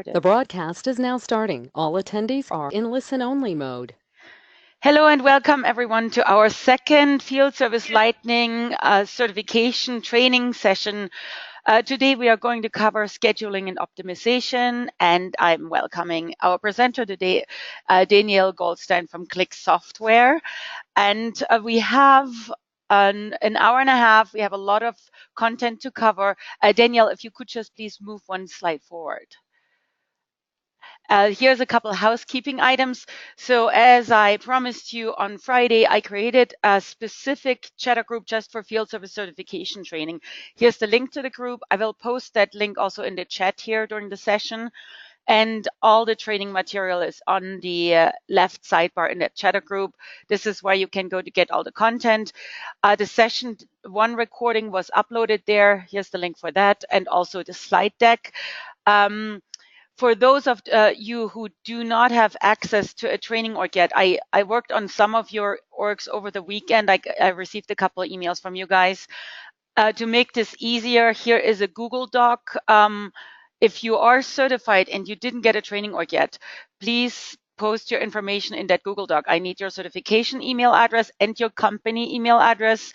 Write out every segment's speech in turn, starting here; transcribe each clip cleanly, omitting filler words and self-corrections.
The broadcast is now starting. All attendees are in listen-only mode. Hello and welcome everyone to our second Field Service Lightning certification training session. Today we are going to cover scheduling and optimization, and I'm welcoming our presenter today, Danielle Goldstein from Click Software. And we have an hour and a half. We have a lot of content to cover. Danielle, if you could just please move one slide forward. Here's a couple of housekeeping items. So as I promised you on Friday, I created a specific chatter group just for field service certification training. Here's the link to the group. I will post that link also in the chat here during the session. And all the training material is on the left sidebar in that chatter group. This is where you can go to get all the content. The session one recording was uploaded there. Here's the link for that, and also the slide deck. For those of you who do not have access to a training org yet, I worked on some of your orgs over the weekend. I received a couple of emails from you guys. To make this easier, here is a Google Doc. If you are certified and you didn't get a training org yet, please post your information in that Google Doc. I need your certification email address and your company email address.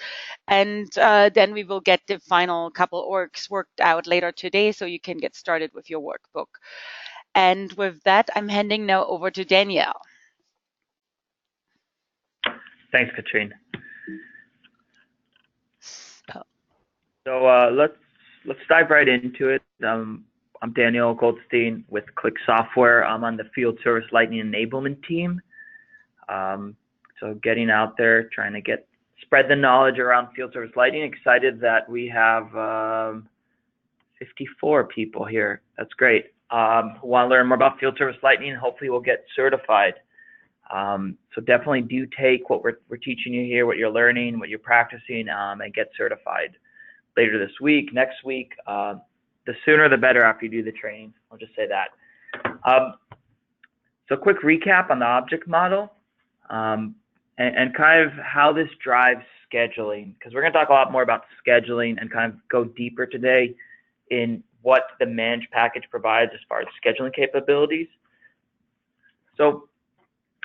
And then we will get the final couple orgs worked out later today so you can get started with your workbook. And with that, I'm handing now over to Danielle. Thanks, Katrine. Oh. Let's dive right into it. I'm Daniel Goldstein with Click Software. I'm on the Field Service Lightning Enablement team. So getting out there, trying to spread the knowledge around Field Service Lightning. Excited that we have 54 people here. That's great. Who want to learn more about Field Service Lightning. Hopefully we'll get certified. So definitely do take what we're teaching you here, what you're learning, what you're practicing, and get certified later this week, next week. The sooner the better after you do the training. I'll just say that. So quick recap on the object model and kind of how this drives scheduling, because we're going to talk a lot more about scheduling and kind of go deeper today in what the managed package provides as far as scheduling capabilities. So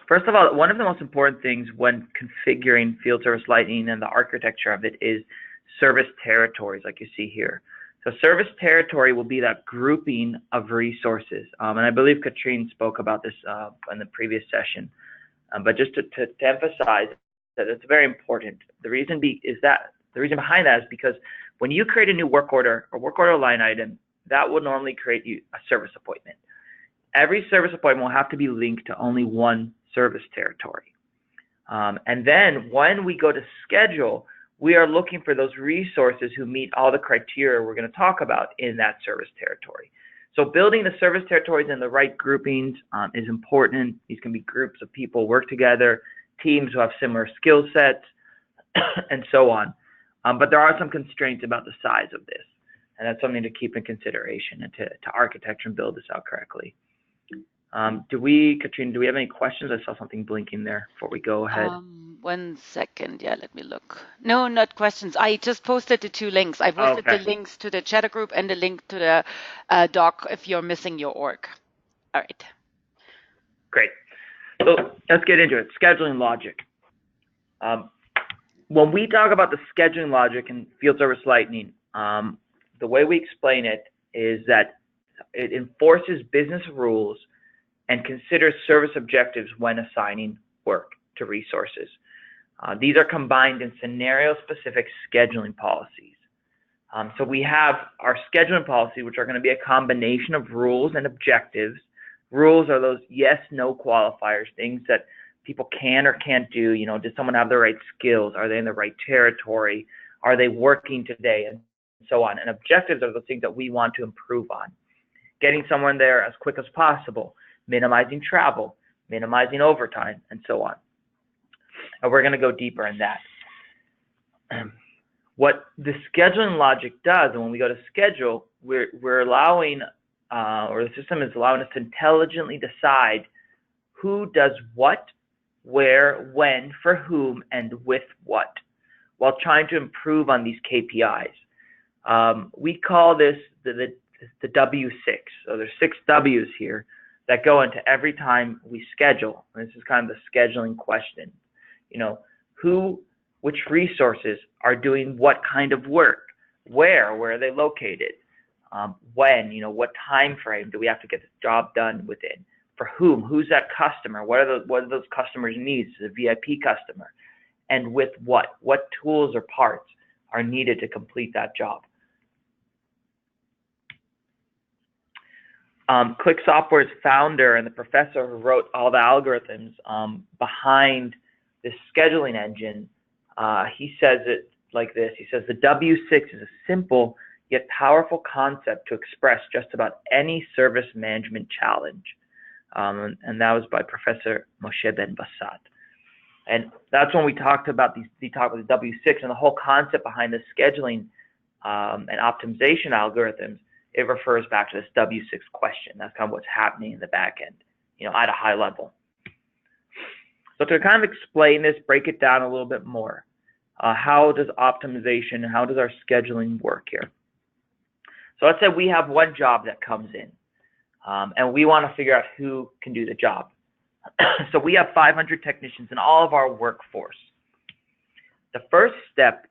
first of all, one of the most important things when configuring Field Service Lightning and the architecture of it is service territories, like you see here. So service territory will be that grouping of resources. And I believe Katrine spoke about this in the previous session. But just to emphasize that it's very important. The reason behind that is because when you create a new work order or work order line item, that will normally create you a service appointment. Every service appointment will have to be linked to only one service territory. And then when we go to schedule, we are looking for those resources who meet all the criteria we're going to talk about in that service territory. So building the service territories in the right groupings is important. These can be groups of people work together, teams who have similar skill sets, and so on. But there are some constraints about the size of this, and that's something to keep in consideration and to architecture and build this out correctly. Katrina, do we have any questions? I saw something blinking there before we go ahead. 1 second. Yeah, let me look. No, not questions. I just posted the two links. I posted the links to the chatter group and the link to the doc if you're missing your org. All right. Great. So let's get into it. Scheduling logic. When we talk about the scheduling logic in Field Service Lightning, the way we explain it is that it enforces business rules and considers service objectives when assigning work to resources. These are combined in scenario-specific scheduling policies. So we have our scheduling policy, which are going to be a combination of rules and objectives. Rules are those yes, no qualifiers, things that people can or can't do. You know, does someone have the right skills? Are they in the right territory? Are they working today? And so on. And objectives are the things that we want to improve on. Getting someone there as quick as possible, minimizing travel, minimizing overtime, and so on. And we're going to go deeper in that. What the scheduling logic does, and when we go to schedule, we're allowing, or the system is allowing us to intelligently decide who does what, where, when, for whom, and with what, while trying to improve on these KPIs. We call this the the W6. So there's 6 W's here that go into every time we schedule. And this is kind of the scheduling question. You know, which resources are doing what kind of work, where are they located, when, what time frame do we have to get this job done within, for whom, who's that customer, what are those customers' needs, the VIP customer, and with what tools or parts are needed to complete that job. Click Software's founder and the professor who wrote all the algorithms behind this scheduling engine, he says it like this. He says the W6 is a simple yet powerful concept to express just about any service management challenge. And that was by Professor Moshe Ben Bassat. And that's when we talked about the W6 and the whole concept behind the scheduling and optimization algorithms. It refers back to this W6 question. That's kind of what's happening in the back end, at a high level. So to kind of explain this, break it down a little bit more. How does optimization and how does our scheduling work here? So let's say we have one job that comes in, and we want to figure out who can do the job. So we have 500 technicians in all of our workforce. The first step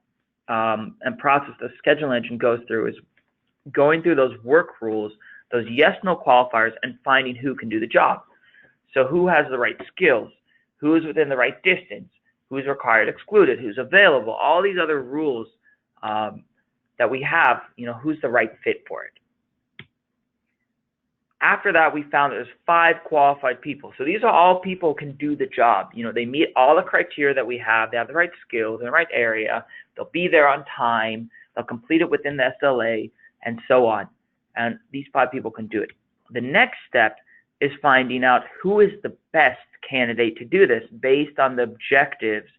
and process the scheduling engine goes through is going through those work rules, those yes/no qualifiers, and finding who can do the job. So who has the right skills, who is within the right distance, who's required excluded, who's available, all these other rules that we have, who's the right fit for it. After that, we found that there's 5 qualified people. So these are all people who can do the job. They meet all the criteria that we have. They have the right skills in the right area. They'll be there on time. They'll complete it within the SLA, and so on. And these 5 people can do it. The next step is finding out who is the best candidate to do this based on the objectives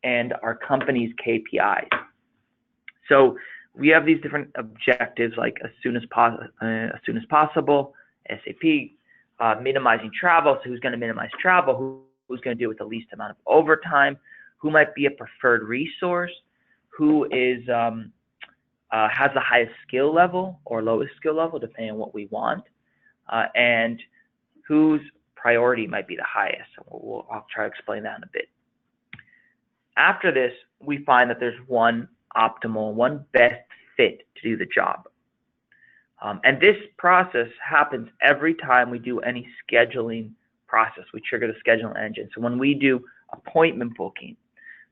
and our company's KPIs. So we have these different objectives like as soon as possible, SAP, minimizing travel. So who's going to minimize travel? Who's going to do it with the least amount of overtime? Who might be a preferred resource? Who is has the highest skill level or lowest skill level, depending on what we want, and whose priority might be the highest. I'll try to explain that in a bit. After this, we find that there's one optimal, one best fit to do the job. And this process happens every time we do any scheduling process. We trigger the scheduling engine. So when we do appointment booking,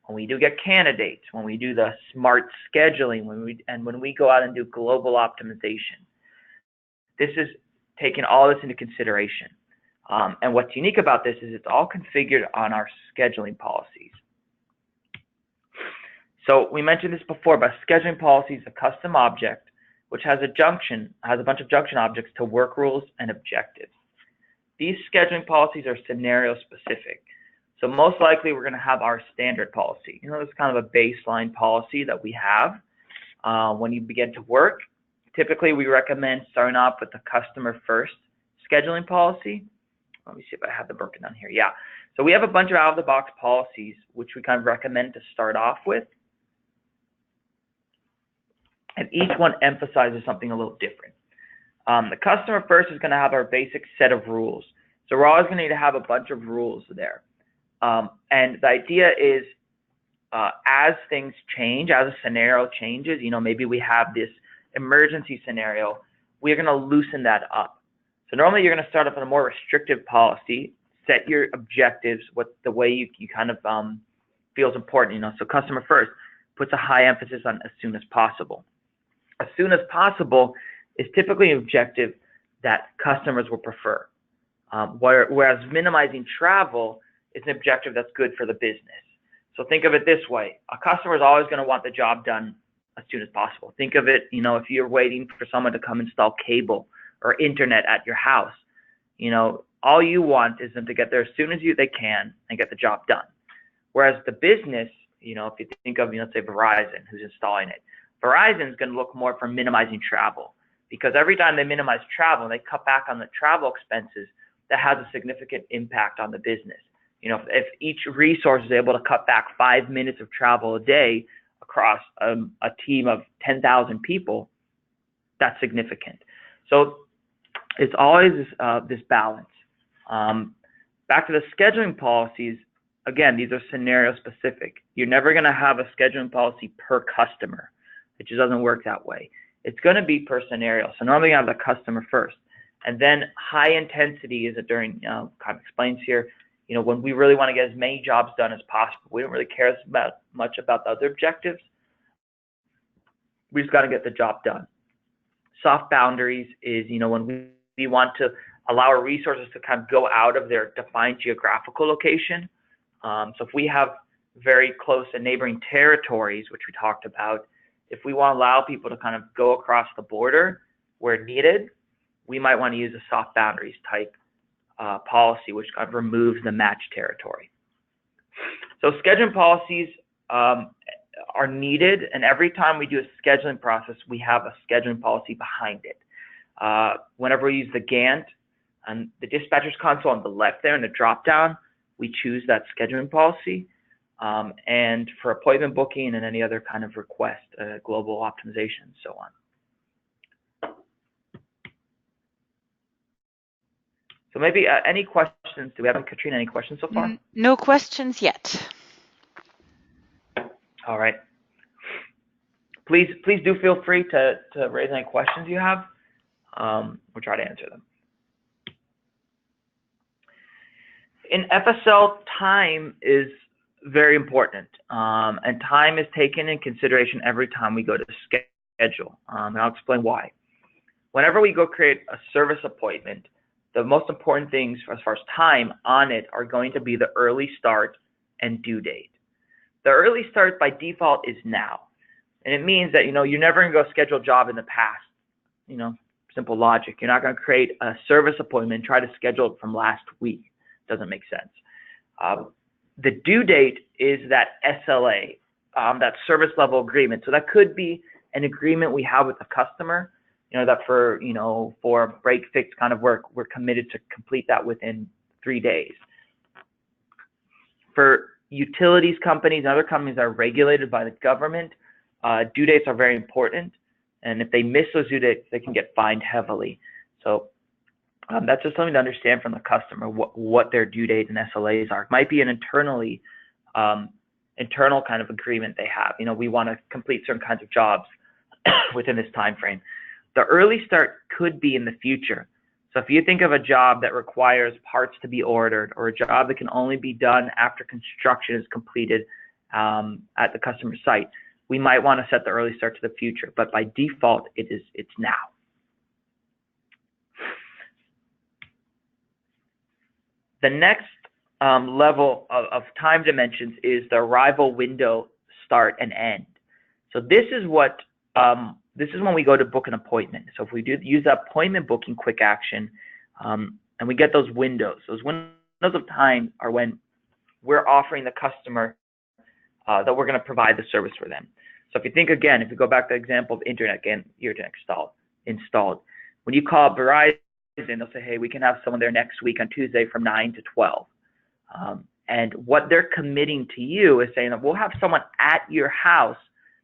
when we do get candidates, when we do the smart scheduling, when we go out and do global optimization, this is taking all this into consideration. And what's unique about this is it's all configured on our scheduling policies. So we mentioned this before, but scheduling policy is a custom object which has a bunch of junction objects to work rules and objectives. These scheduling policies are scenario specific. So most likely we're going to have our standard policy. It's kind of a baseline policy that we have when you begin to work. Typically we recommend starting off with the customer first scheduling policy. Let me see if I have them broken down here. Yeah. So we have a bunch of out of the box policies which we kind of recommend to start off with. And each one emphasizes something a little different. The customer first is going to have our basic set of rules. So we're always going to need to have a bunch of rules there. And the idea is as things change, as a scenario changes, maybe we have this emergency scenario, we're going to loosen that up. So normally you're going to start off with a more restrictive policy, set your objectives, the way you kind of feels important, So customer first puts a high emphasis on as soon as possible. As soon as possible is typically an objective that customers will prefer. Whereas minimizing travel is an objective that's good for the business. So think of it this way. A customer is always going to want the job done as soon as possible. Think of it, if you're waiting for someone to come install cable or internet at your house, all you want is them to get there as soon as they can and get the job done. Whereas the business, if you think of, let's say Verizon, who's installing it, Verizon is going to look more for minimizing travel, because every time they minimize travel, they cut back on the travel expenses, that has a significant impact on the business. If each resource is able to cut back 5 minutes of travel a day across a team of 10,000 people, that's significant. So it's always this balance. Back to the scheduling policies, again, these are scenario specific. You're never going to have a scheduling policy per customer. It just doesn't work that way. It's going to be per scenario. So normally you have the customer first. And then high intensity is during, kind of explains here, when we really want to get as many jobs done as possible. We don't really care much about the other objectives. We just got to get the job done. Soft boundaries is, when we want to allow our resources to kind of go out of their defined geographical location. So if we have very close and neighboring territories, which we talked about, if we want to allow people to kind of go across the border where needed, we might want to use a soft boundaries type policy, which kind of removes the match territory. So scheduling policies are needed, and every time we do a scheduling process, we have a scheduling policy behind it. Whenever we use the Gantt and the dispatcher's console on the left there in the drop down, we choose that scheduling policy. And for appointment booking and any other kind of request, global optimization, and so on. So maybe any questions? Do we have, Katrina, any questions so far? No questions yet. All right. Please do feel free to raise any questions you have. We'll try to answer them. In FSL, time is very important, and time is taken in consideration every time we go to schedule, and I'll explain why. Whenever we go create a service appointment, the most important things as far as time on it are going to be the early start and due date. The early start by default is now, and it means that you're never going to go schedule a job in the past. Simple logic. You're not going to create a service appointment and try to schedule it from last week. Doesn't make sense. The due date is that SLA, that service level agreement. So that could be an agreement we have with the customer, that for break fix kind of work, we're committed to complete that within 3 days. For utilities companies and other companies that are regulated by the government, due dates are very important. And if they miss those due dates, they can get fined heavily. So that's just something to understand from the customer, what their due date and SLAs are. It might be an internal kind of agreement they have. We want to complete certain kinds of jobs within this time frame. The early start could be in the future. So if you think of a job that requires parts to be ordered, or a job that can only be done after construction is completed at the customer site, we might want to set the early start to the future. But by default, it's now. The next level of time dimensions is the arrival window start and end. So this is when we go to book an appointment. So if we use that appointment booking quick action, and we get those windows of time are when we're offering the customer that we're going to provide the service for them. So if you think again, if you go back to the example of internet installed, when you call Verizon, they'll say, hey, we can have someone there next week on Tuesday from 9 to 12. And what they're committing to you is saying that we'll have someone at your house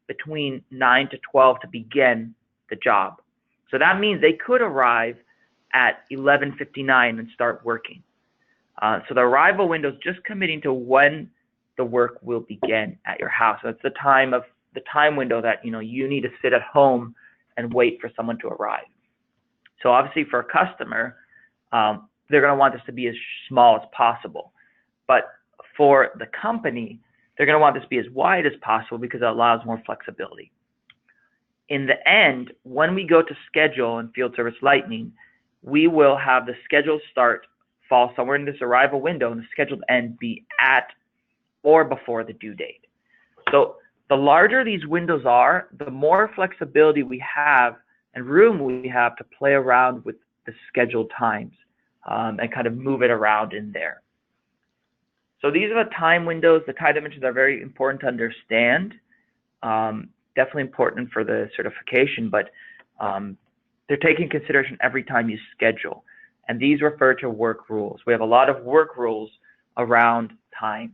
between 9 to 12 to begin the job. So that means they could arrive at 11:59 and start working. So the arrival window is just committing to when the work will begin at your house. So it's the time window that you need to sit at home and wait for someone to arrive. So obviously for a customer, they're going to want this to be as small as possible. But for the company, they're going to want this to be as wide as possible because it allows more flexibility. In the end, when we go to schedule in Field Service Lightning, we will have the scheduled start fall somewhere in this arrival window and the scheduled end be at or before the due date. So the larger these windows are, the more flexibility we have and room we have to play around with the scheduled times and kind of move it around in there. So these are the time windows. The time dimensions are very important to understand. Definitely important for the certification, but they're taking consideration every time you schedule. And these refer to work rules. We have a lot of work rules around time.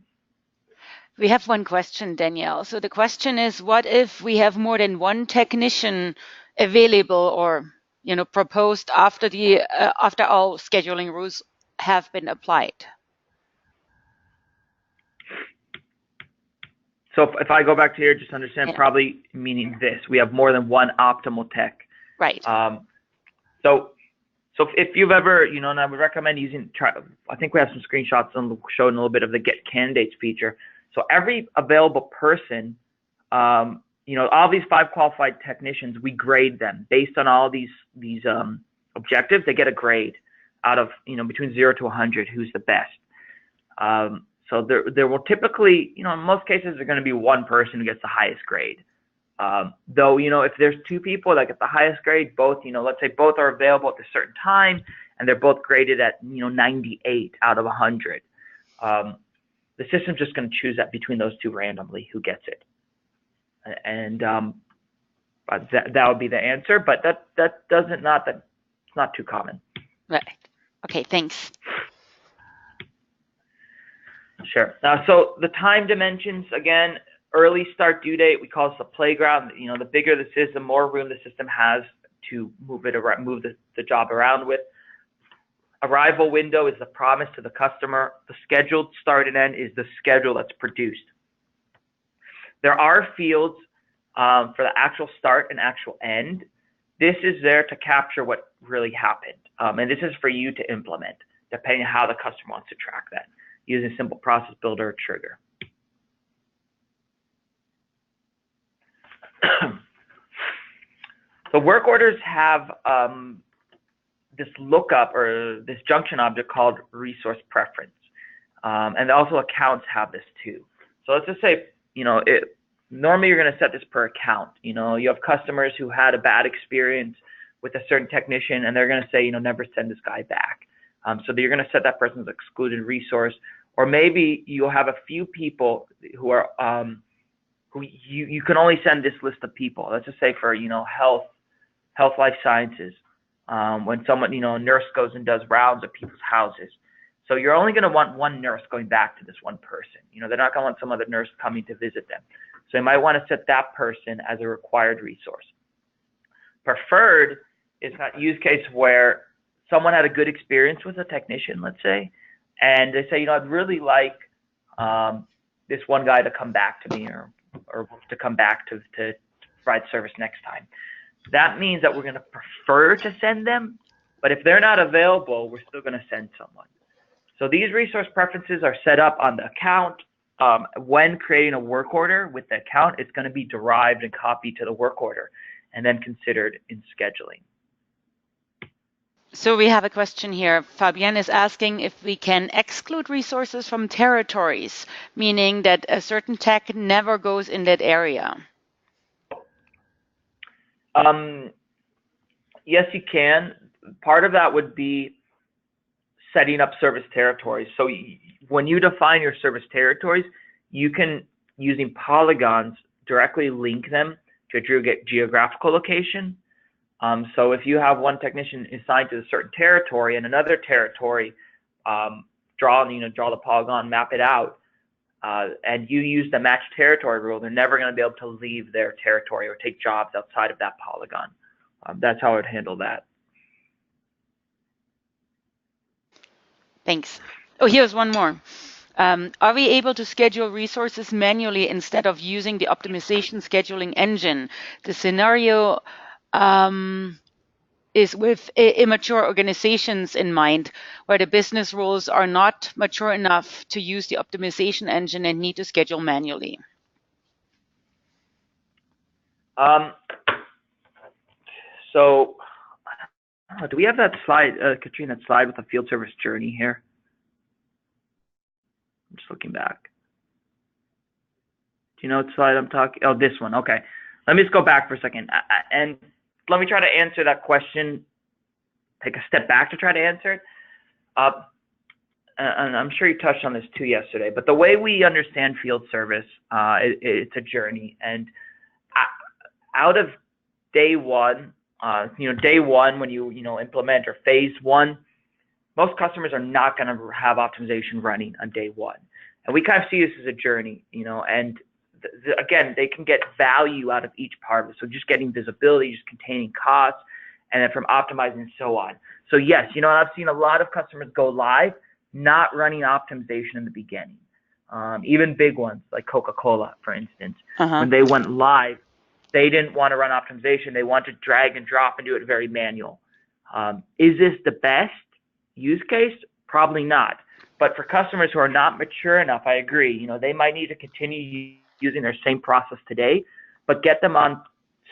We have one question, Danielle. So the question is, what if we have more than one technician available or proposed after all scheduling rules have been applied. So if I go back to here, just understand, Yeah. probably meaning this: we have more than one optimal tech. Right. So if you've ever, and I would recommend I think we have some screenshots showing a little bit of the Get Candidates feature. So every available person, all these 5 qualified technicians, we grade them based on all these objectives. They get a grade out of, between 0 to 100, who's the best. So there will typically, in most cases, there's going to be one person who gets the highest grade. Though, if there's 2 people that get the highest grade, both, let's say both are available at a certain time and they're both graded at, 98 out of 100. The system's just going to choose that between those 2 randomly who gets it. And that would be the answer, but that's not too common. Right. Okay, thanks. Sure. So the time dimensions, again, early start due date, we call this the playground. The bigger this is, the more room the system has to move the job around with. Arrival window is the promise to the customer. The scheduled start and end is the schedule that's produced. There are fields for the actual start and actual end. This is there to capture what really happened. And this is for you to implement, depending on how the customer wants to track that, using a simple process builder or trigger. So work orders have this lookup or this junction object called resource preference. And also accounts have this too. So let's just say, normally you're going to set this per account. You have customers who had a bad experience with a certain technician and they're going to say, never send this guy back. So you're going to set that person's excluded resource. Or maybe you'll have a few people who are who you can only send this list of people. Let's just say for health life sciences, when someone a nurse goes and does rounds of people's houses. So you're only going to want one nurse going back to this one person. They're not going to want some other nurse coming to visit them. So you might want to set that person as a required resource. Preferred is that use case where someone had a good experience with a technician, let's say, and they say, I'd really like this one guy to come back to me or to come back to provide service next time. That means that we're going to prefer to send them, but if they're not available, we're still going to send someone. So these resource preferences are set up on the account. When creating a work order with the account, it's going to be derived and copied to the work order and then considered in scheduling. So we have a question here. Fabienne is asking if we can exclude resources from territories, meaning that a certain tech never goes in that area. Yes, you can. Part of that would be setting up service territories. So when you define your service territories, you can, using polygons, directly link them to a geographical location. So if you have one technician assigned to a certain territory and another territory, draw the polygon, map it out, and you use the match territory rule, they're never going to be able to leave their territory or take jobs outside of that polygon. That's how I would handle that. Thanks. Oh, here's one more. Are we able to schedule resources manually instead of using the optimization scheduling engine? The scenario is with immature organizations in mind, where the business rules are not mature enough to use the optimization engine and need to schedule manually. So do we have that slide, Katrine, that slide with the field service journey here? I'm just looking back. Do you know what slide I'm talking? Oh, this one. Okay. Let me just go back for a second. And let me try to answer that question. Take a step back to try to answer it. And I'm sure you touched on this too yesterday, but the way we understand field service, it's a journey. And out of day one, day one when you implement, or phase one, most customers are not going to have optimization running on day one. And we kind of see this as a journey, and again, they can get value out of each part of it. So just getting visibility, just containing costs, and then from optimizing and so on. So yes, I've seen a lot of customers go live not running optimization in the beginning. Even big ones like Coca-Cola, for instance, when they went live, they didn't want to run optimization. They wanted to drag and drop and do it very manual. Is this the best use case? Probably not. But for customers who are not mature enough, I agree. They might need to continue using their same process today, but get them on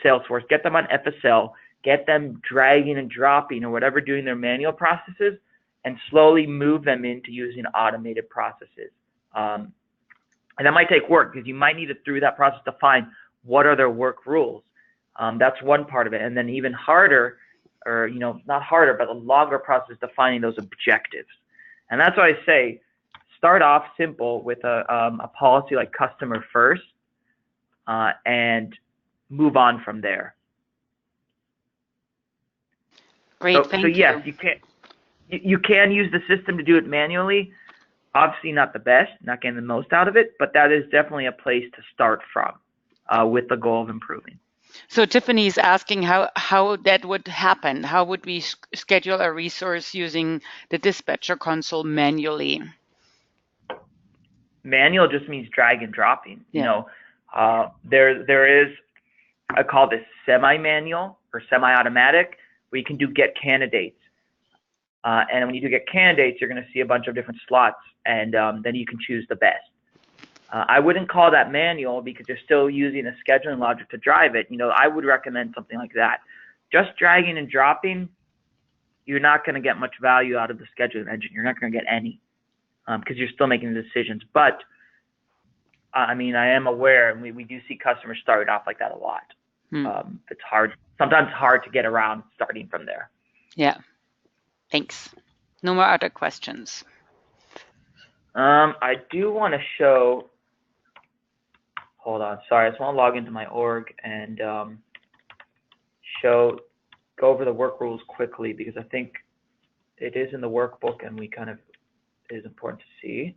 Salesforce, get them on FSL, get them dragging and dropping or whatever, doing their manual processes, and slowly move them into using automated processes. And that might take work because you might need to, through that process, define what are their work rules. That's one part of it. And then even harder, or not harder, but a longer process, defining those objectives. And that's why I say start off simple with a policy like customer first, and move on from there. Great, thank you. So yes, you can use the system to do it manually. Obviously not the best, not getting the most out of it, but that is definitely a place to start from, with the goal of improving. So Tiffany's asking how that would happen. How would we schedule a resource using the dispatcher console manually? Manual just means drag and dropping. Yeah. There is, I call this semi-manual or semi-automatic, where you can do get candidates. And when you do get candidates, you're going to see a bunch of different slots, and then you can choose the best. I wouldn't call that manual because you're still using a scheduling logic to drive it. I would recommend something like that. Just dragging and dropping, you're not going to get much value out of the scheduling engine. You're not going to get any, because you're still making the decisions. But I am aware, and we do see customers starting off like that a lot. It's hard, sometimes hard to get around starting from there. Yeah. Thanks. No more other questions. I do want to show. Hold on, sorry. I just want to log into my org and go over the work rules quickly, because I think it is in the workbook and it is important to see.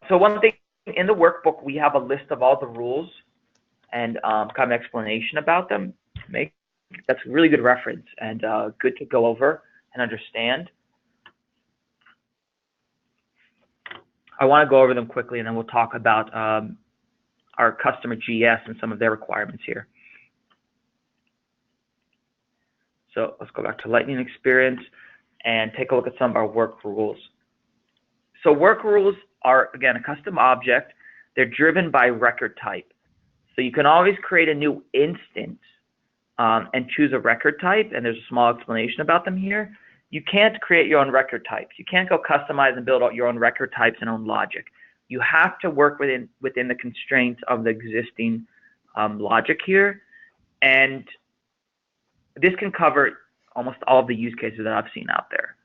So one thing in the workbook, we have a list of all the rules and kind of an explanation about them. That's a really good reference and good to go over and understand. I want to go over them quickly, and then we'll talk about our customer GS and some of their requirements here. So let's go back to Lightning Experience and take a look at some of our work rules. So work rules are, again, a custom object. They're driven by record type. So you can always create a new instance and choose a record type, and there's a small explanation about them here. You can't create your own record types. You can't go customize and build out your own record types and own logic. You have to work within the constraints of the existing logic here, and this can cover almost all of the use cases that I've seen out there.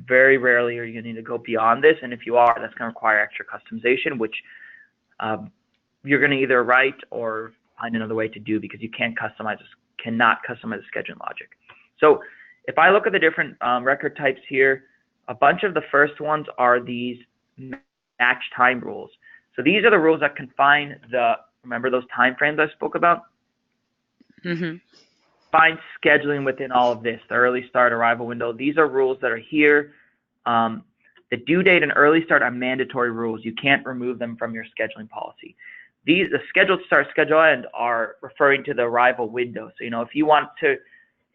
Very rarely are you going to need to go beyond this, and if you are, that's going to require extra customization, which you're going to either write or find another way to do, because you cannot customize the scheduling logic. So if I look at the different record types here, a bunch of the first ones are these match time rules. So these are the rules that confine remember those time frames I spoke about? Mm-hmm. Find scheduling within all of this, the early start, arrival window. These are rules that are here. The due date and early start are mandatory rules. You can't remove them from your scheduling policy. The scheduled start, schedule end are referring to the arrival window. So, if you want to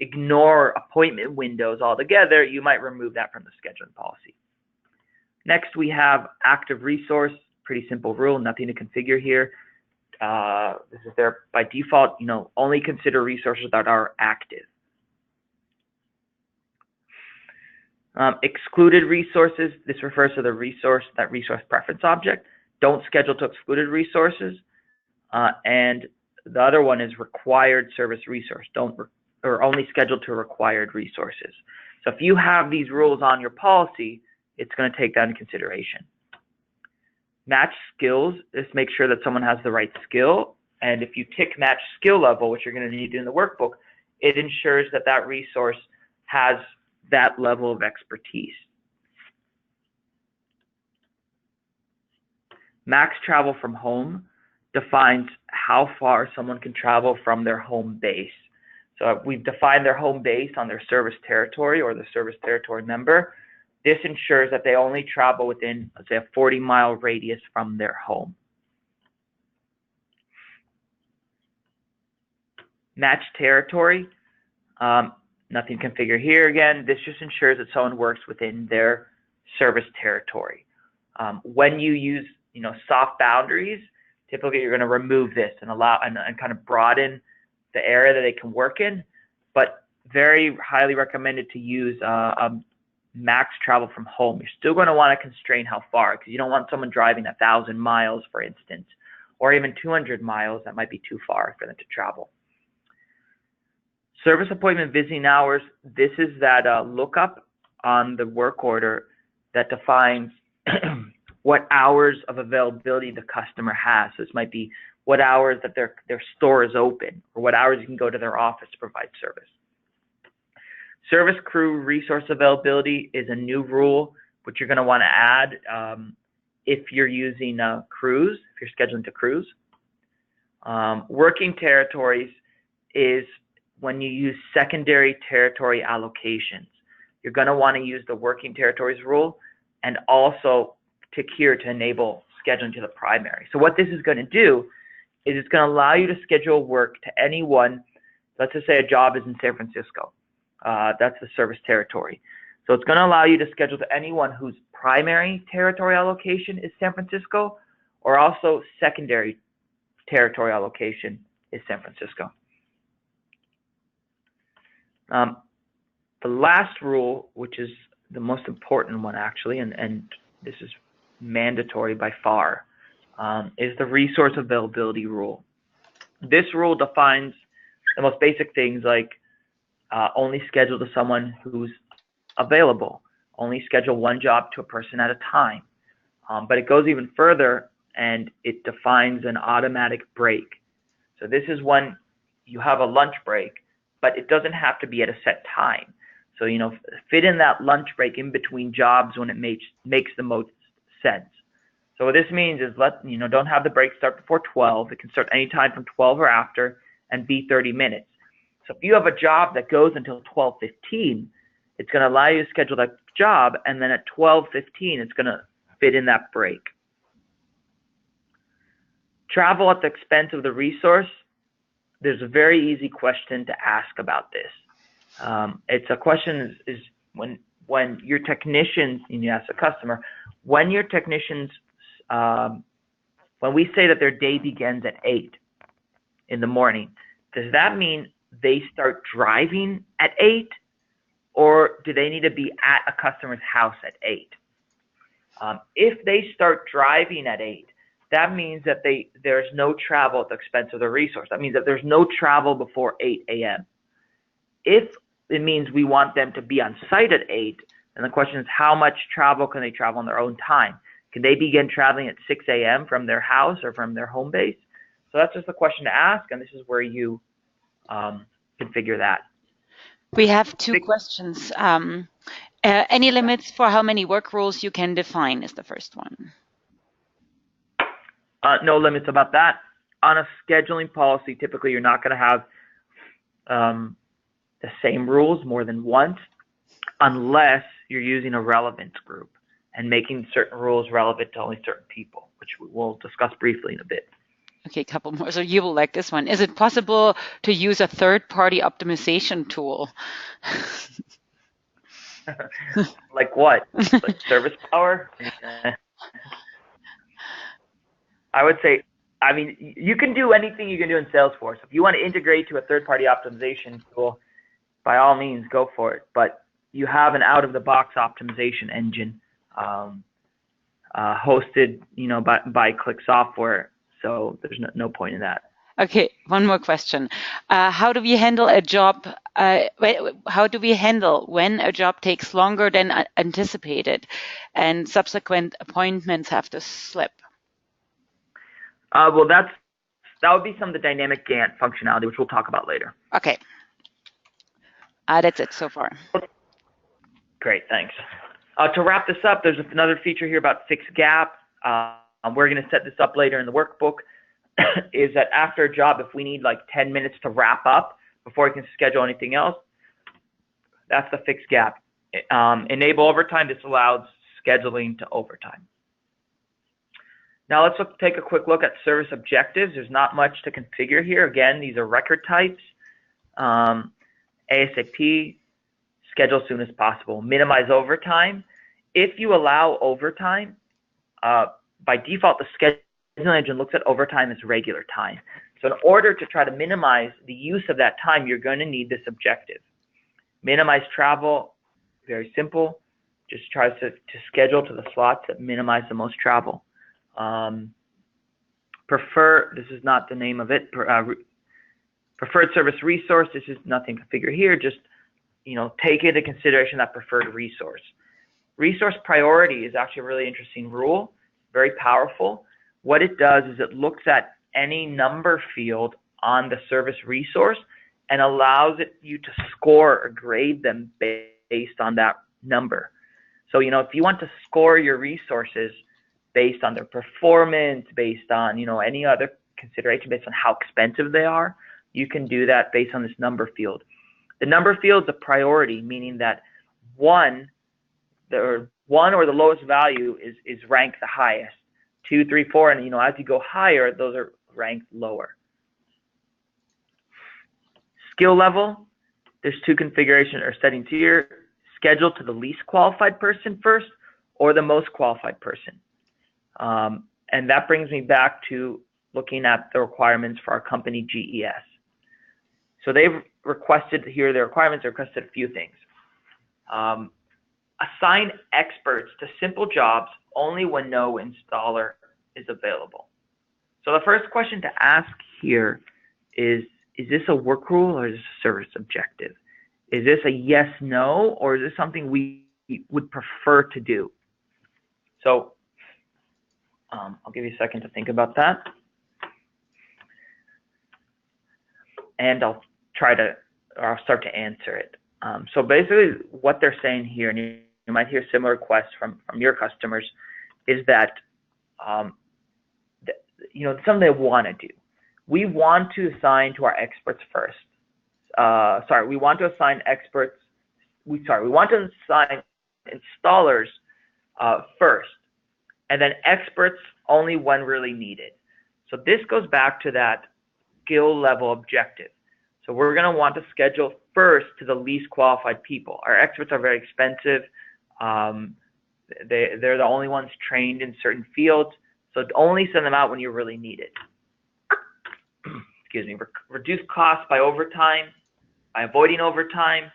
ignore appointment windows altogether, you might remove that from the scheduling policy. Next, we have active resource. Pretty simple rule, nothing to configure here. This is there by default. Only consider resources that are active. Excluded resources. This refers to the resource preference object. Don't schedule to excluded resources. And the other one is required service resource. Or only scheduled to required resources. So if you have these rules on your policy, it's going to take that into consideration. Match skills. This makes sure that someone has the right skill. And if you tick match skill level, which you're going to need to do in the workbook, it ensures that that resource has that level of expertise. Max travel from home. defines how far someone can travel from their home base. So we've defined their home base on their service territory or the service territory member. This ensures that they only travel within, let's say, a 40-mile radius from their home. Match territory, nothing configured here again. This just ensures that someone works within their service territory. When you use, soft boundaries, typically you're going to remove this and allow and kind of broaden the area that they can work in, but very highly recommended to use max travel from home. You're still going to want to constrain how far, because you don't want someone driving 1,000 miles, for instance, or even 200 miles. That might be too far for them to travel. Service appointment visiting hours. This is that lookup on the work order that defines what hours of availability the customer has. So this might be what hours that their store is open, or what hours you can go to their office to provide service. Service crew resource availability is a new rule, which you're going to want to add if you're using crews, if you're scheduling to crews. Working territories is when you use secondary territory allocations. You're going to want to use the working territories rule and also tick here to enable scheduling to the primary. So what this is going to do is it's going to allow you to schedule work to anyone. Let's just say a job is in San Francisco. That's the service territory. So it's going to allow you to schedule to anyone whose primary territory allocation is San Francisco, or also secondary territory allocation is San Francisco. The last rule, which is the most important one actually, and this is mandatory by far, is the resource availability rule. This rule defines the most basic things like only schedule to someone who's available, only schedule one job to a person at a time. But it goes even further, and it defines an automatic break. So this is when you have a lunch break, but it doesn't have to be at a set time. So, fit in that lunch break in between jobs when it makes the most sense. So what this means is don't have the break start before 12. It can start anytime from 12 or after and be 30 minutes. So if you have a job that goes until 12:15, it's going to allow you to schedule that job, and then at 12:15, it's going to fit in that break. Travel at the expense of the resource. There's a very easy question to ask about this. It's a question is when your technicians, and you ask the customer, when your technicians, when we say that their day begins at 8 in the morning, does that mean they start driving at 8, or do they need to be at a customer's house at 8? If they start driving at 8, that means that there's no travel at the expense of the resource. That means that there's no travel before 8 a.m. If it means we want them to be on site at 8, then the question is, how much travel can they travel on their own time? Can they begin traveling at 6 a.m. from their house or from their home base? So that's just a question to ask, and this is where you configure that. We have two questions. Any limits for how many work rules you can define is the first one. No limits about that. On a scheduling policy, typically you're not going to have the same rules more than once, unless you're using a relevance group and making certain rules relevant to only certain people, which we will discuss briefly in a bit. Okay, a couple more. So you will like this one. Is it possible to use a third-party optimization tool? Like what? Like Service Power? I would say, you can do anything you can do in Salesforce. If you want to integrate to a third-party optimization tool, by all means, go for it. But you have an out-of-the-box optimization engine hosted, by Click Software. So there's no point in that. Okay, one more question. How do we handle a job? How do we handle when a job takes longer than anticipated, and subsequent appointments have to slip? Well, that would be some of the dynamic Gantt functionality, which we'll talk about later. Okay. That's it so far. Great, thanks. To wrap this up, there's another feature here about fixed gap. We're going to set this up later in the workbook. is that after a job, if we need like 10 minutes to wrap up before we can schedule anything else, that's the fixed gap. Enable overtime. This allows scheduling to overtime. Now let's take a quick look at service objectives. There's not much to configure here. Again, these are record types. ASAP, schedule as soon as possible. Minimize overtime. If you allow overtime, by default, the scheduling engine looks at overtime as regular time. So in order to try to minimize the use of that time, you're going to need this objective. Minimize travel, very simple. Just tries to schedule to the slots that minimize the most travel. This is not the name of it. Preferred service resource, this is nothing configured here. Just, take into consideration that preferred resource. Resource priority is actually a really interesting rule, very powerful. What it does is it looks at any number field on the service resource and allows you to score or grade them based on that number. So, if you want to score your resources based on their performance, based on, any other consideration, based on how expensive they are, you can do that based on this number field. The number field is a priority, meaning that one or the lowest value is ranked the highest. 2, 3, 4, and as you go higher, those are ranked lower. Skill level, there's two configuration or settings here. Schedule to the least qualified person first or the most qualified person. And that brings me back to looking at the requirements for our company GES. So they've requested here, the requirements requested a few things. Assign experts to simple jobs only when no installer is available. So the first question to ask here is this a work rule or is this a service objective? Is this a yes, no, or is this something we would prefer to do? So I'll give you a second to think about that. And I'll start to answer it. So basically what they're saying here, and you might hear similar requests from your customers, is that something they want to do. We want to assign to our experts first. We want to assign experts. We want to assign installers first, and then experts only when really needed. So this goes back to that skill level objective. So we're going to want to schedule first to the least qualified people. Our experts are very expensive. They're the only ones trained in certain fields. So only send them out when you really need it. Excuse me. Reduce costs by overtime, by avoiding overtime.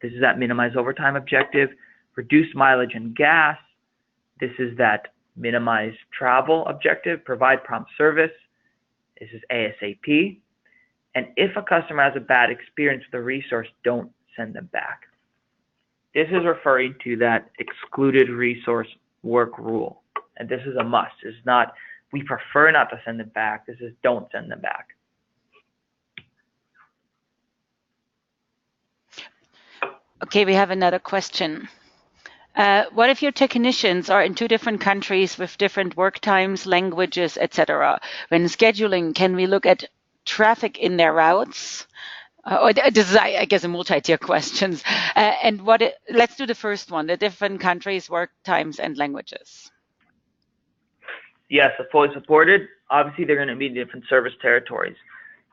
This is that minimize overtime objective. Reduce mileage and gas. This is that minimize travel objective. Provide prompt service. This is ASAP. And if a customer has a bad experience with a resource, don't send them back. This is referring to that excluded resource work rule. And this is a must. It's not, we prefer not to send them back. This is don't send them back. Okay, we have another question. What if your technicians are in 2 different countries with different work times, languages, etc.? When scheduling, can we look at traffic in their routes? This is, I guess, a multi-tier questions. Let's do the first one, the different countries, work times, and languages. Yes, fully supported. Obviously, they're going to be different service territories.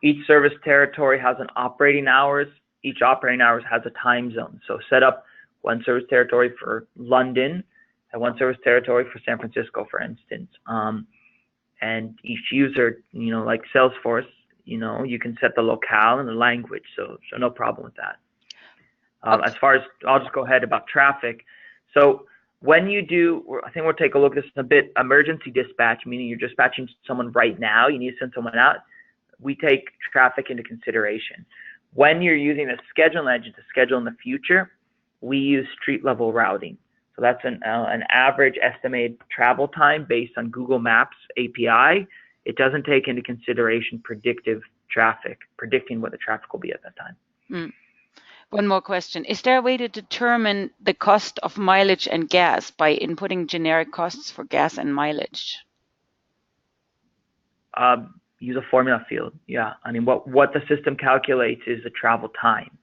Each service territory has an operating hours. Each operating hours has a time zone. So set up one service territory for London and one service territory for San Francisco, for instance. And each user, like Salesforce, you can set the locale and the language. So no problem with that. As far as, I'll just go ahead about traffic. So when you do, I think we'll take a look at this in a bit, emergency dispatch, meaning you're dispatching someone right now, you need to send someone out, we take traffic into consideration. When you're using a scheduling engine to schedule in the future, we use street level routing. So that's an average estimated travel time based on Google Maps API. It doesn't take into consideration predictive traffic, predicting what the traffic will be at that time. One more question. Is there a way to determine the cost of mileage and gas by inputting generic costs for gas and mileage? use a formula field. Yeah, I mean, what the system calculates is the travel time.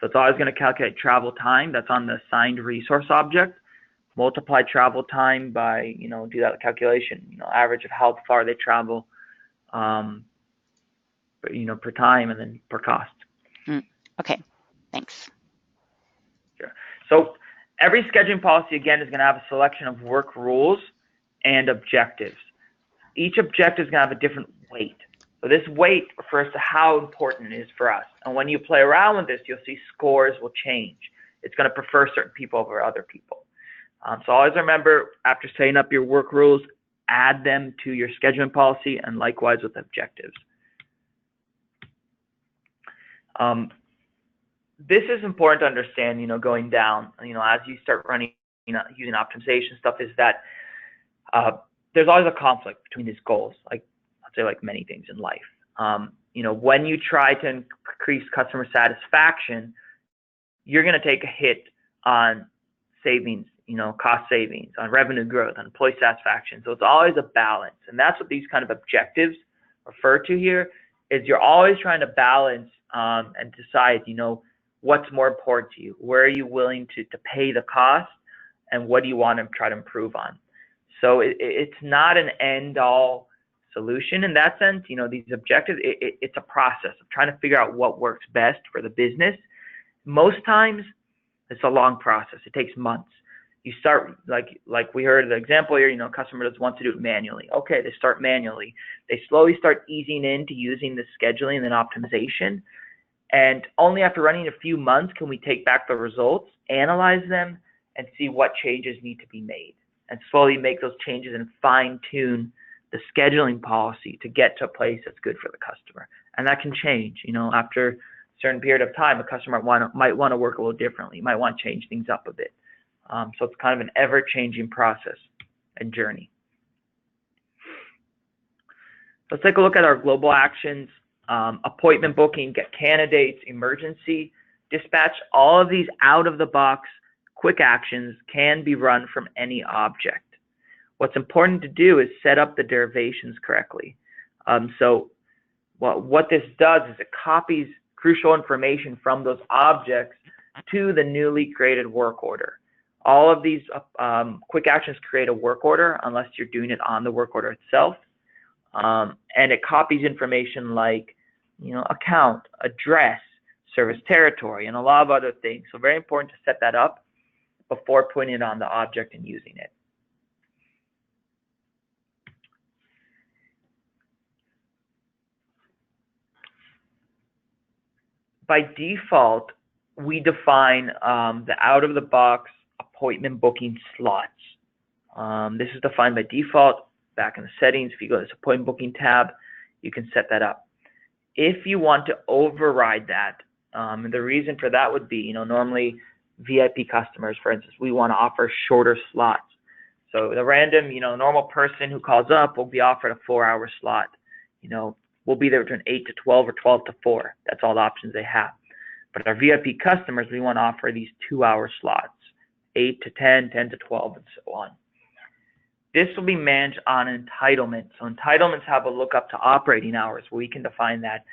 So it's always going to calculate travel time that's on the assigned resource object. Multiply travel time by, do that calculation, average of how far they travel, per time, and then per cost. Okay, thanks. Sure. So every scheduling policy, again, is going to have a selection of work rules and objectives. Each objective is going to have a different weight. So this weight refers to how important it is for us. And when you play around with this, you'll see scores will change. It's going to prefer certain people over other people. So always remember, after setting up your work rules, add them to your scheduling policy, and likewise with objectives. This is important to understand, going down, as you start running, using optimization stuff, is that there's always a conflict between these goals, like many things in life. When you try to increase customer satisfaction, you're going to take a hit on savings, cost savings, on revenue growth, on employee satisfaction. So it's always a balance. And that's what these kind of objectives refer to here, is you're always trying to balance and decide, what's more important to you? Where are you willing to pay the cost? And what do you want to try to improve on? So it's not an end-all solution in that sense. These objectives, it's a process of trying to figure out what works best for the business. Most times, it's a long process. It takes months. You start, like we heard the example here, customer just wants to do it manually. Okay, they start manually. They slowly start easing into using the scheduling and optimization. And only after running a few months can we take back the results, analyze them, and see what changes need to be made. And slowly make those changes and fine-tune the scheduling policy to get to a place that's good for the customer. And that can change. After a certain period of time, a customer might want to work a little differently, might want to change things up a bit. So it's kind of an ever-changing process and journey. Let's take a look at our global actions. Appointment booking, get candidates, emergency, dispatch. All of these out-of-the-box quick actions can be run from any object. What's important to do is set up the derivations correctly. So what this does is it copies crucial information from those objects to the newly created work order. All of these quick actions create a work order unless you're doing it on the work order itself. And it copies information like, account, address, service territory, and a lot of other things. So very important to set that up before putting it on the object and using it. By default, we define the out-of-the-box appointment booking slots. This is defined by default back in the settings. If you go to this appointment booking tab, you can set that up. If you want to override that, and the reason for that would be, normally VIP customers, for instance, we want to offer shorter slots. So the random, normal person who calls up will be offered a 4-hour slot. We'll be there between 8 to 12 or 12 to 4. That's all the options they have. But our VIP customers, we want to offer these 2-hour slots, 8 to 10, 10 to 12, and so on. This will be managed on entitlement. So entitlements have a lookup to operating hours where we can define that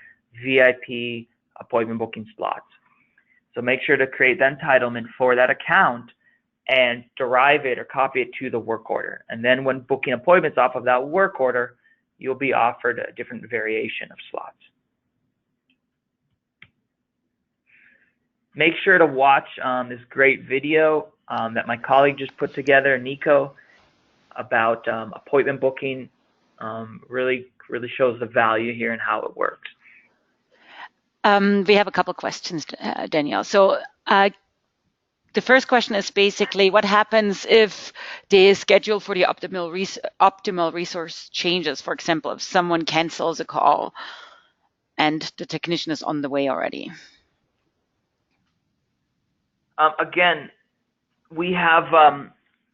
VIP appointment booking slots. So make sure to create the entitlement for that account and derive it or copy it to the work order. And then when booking appointments off of that work order, you'll be offered a different variation of slots. Make sure to watch this great video that my colleague just put together, Nico, about appointment booking. Really shows the value here and how it works. We have a couple questions, Danielle. So the first question is basically, what happens if the schedule for the optimal resource changes? For example, if someone cancels a call and the technician is on the way already. Again, we have,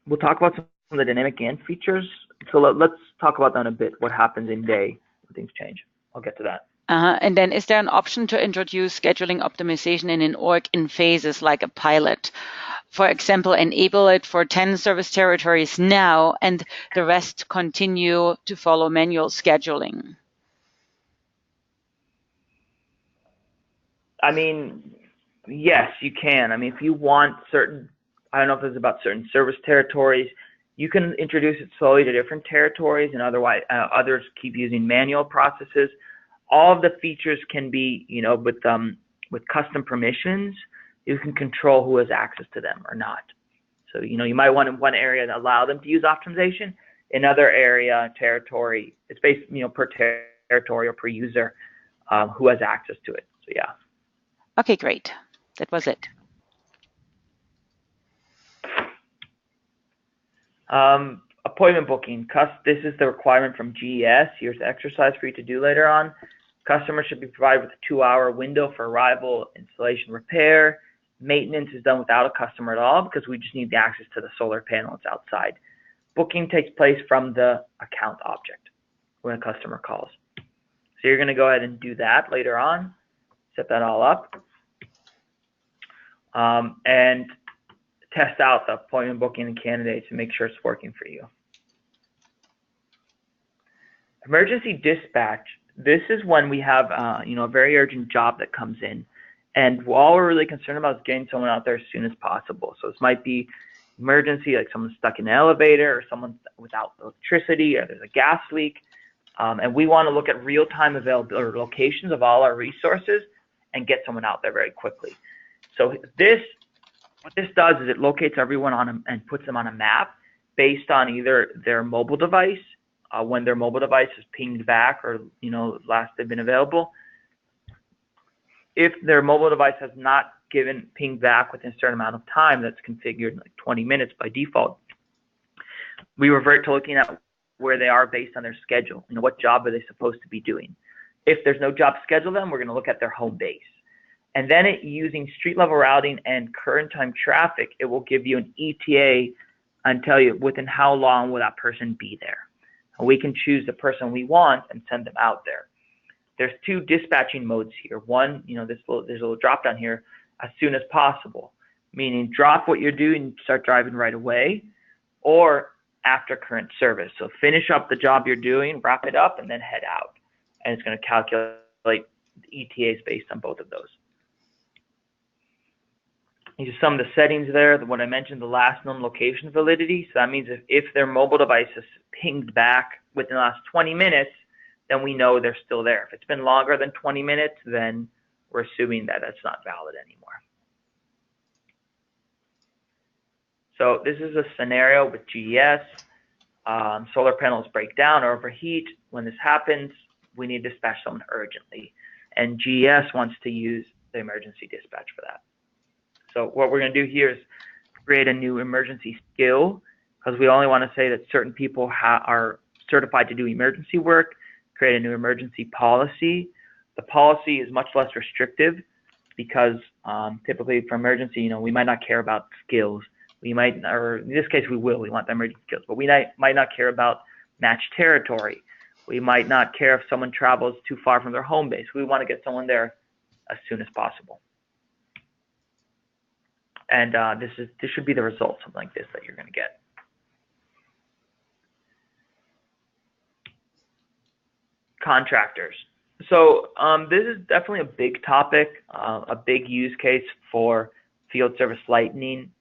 we'll talk about some of the dynamic Gantt features. So let's talk about that in a bit, what happens in day when things change. I'll get to that. And then is there an option to introduce scheduling optimization in an org in phases like a pilot? for example, enable it for 10 service territories now, and the rest continue to follow manual scheduling? I mean, yes, you can. I mean, if you want certain, I don't know if it's about certain service territories, you can introduce it slowly to different territories, and otherwise others keep using manual processes. All of the features can be, with custom permissions, you can control who has access to them or not. So, you might want in one area to allow them to use optimization. In other area, territory, it's based, per territory or per user who has access to it. So, yeah. Okay, great. That was it. Appointment booking. This is the requirement from GES. Here's the exercise for you to do later on. Customers should be provided with a 2-hour window for arrival, installation, repair. Maintenance is done without a customer at all because we just need the access to the solar panel. It's outside. Booking takes place from the account object when a customer calls. So you're going to go ahead and do that later on. Set that all up. And test out the appointment booking and candidates and make sure it's working for you. Emergency dispatch. This is when we have a very urgent job that comes in, and all we're really concerned about is getting someone out there as soon as possible. So this might be emergency, like someone's stuck in an elevator, or someone's without electricity, or there's a gas leak, and we want to look at real-time availability or locations of all our resources and get someone out there very quickly. So what this does is it locates everyone and puts them on a map based on either their mobile device, when their mobile device is pinged back or last they've been available. If their mobile device has not pinged back within a certain amount of time, that's configured like 20 minutes by default, we revert to looking at where they are based on their schedule. What job are they supposed to be doing? If there's no job scheduled them, we're going to look at their home base. And then using street level routing and current time traffic, it will give you an ETA and tell you within how long will that person be there. And we can choose the person we want and send them out there. There's 2 dispatching modes here. One, there's a little drop down here, as soon as possible, meaning drop what you're doing and start driving right away, or after current service. So finish up the job you're doing, wrap it up, and then head out. And it's going to calculate the ETAs based on both of those. These are some of the settings there. What I mentioned, the last known location validity. So that means if their mobile device is pinged back within the last 20 minutes, then we know they're still there. If it's been longer than 20 minutes, then we're assuming that that's not valid anymore. So this is a scenario with GES. Solar panels break down or overheat. When this happens, we need to dispatch someone urgently. And GES wants to use the emergency dispatch for that. So what we're going to do here is create a new emergency skill, because we only want to say that certain people are certified to do emergency work. Create a new emergency policy. The policy is much less restrictive because typically for emergency, we might not care about skills. We might, or in this case, we will. We want the emergency skills, but we might not care about matched territory. We might not care if someone travels too far from their home base. We want to get someone there as soon as possible. And this should be the result, something like this that you're going to get. Contractors. So this is definitely a big topic, a big use case for field service lightning.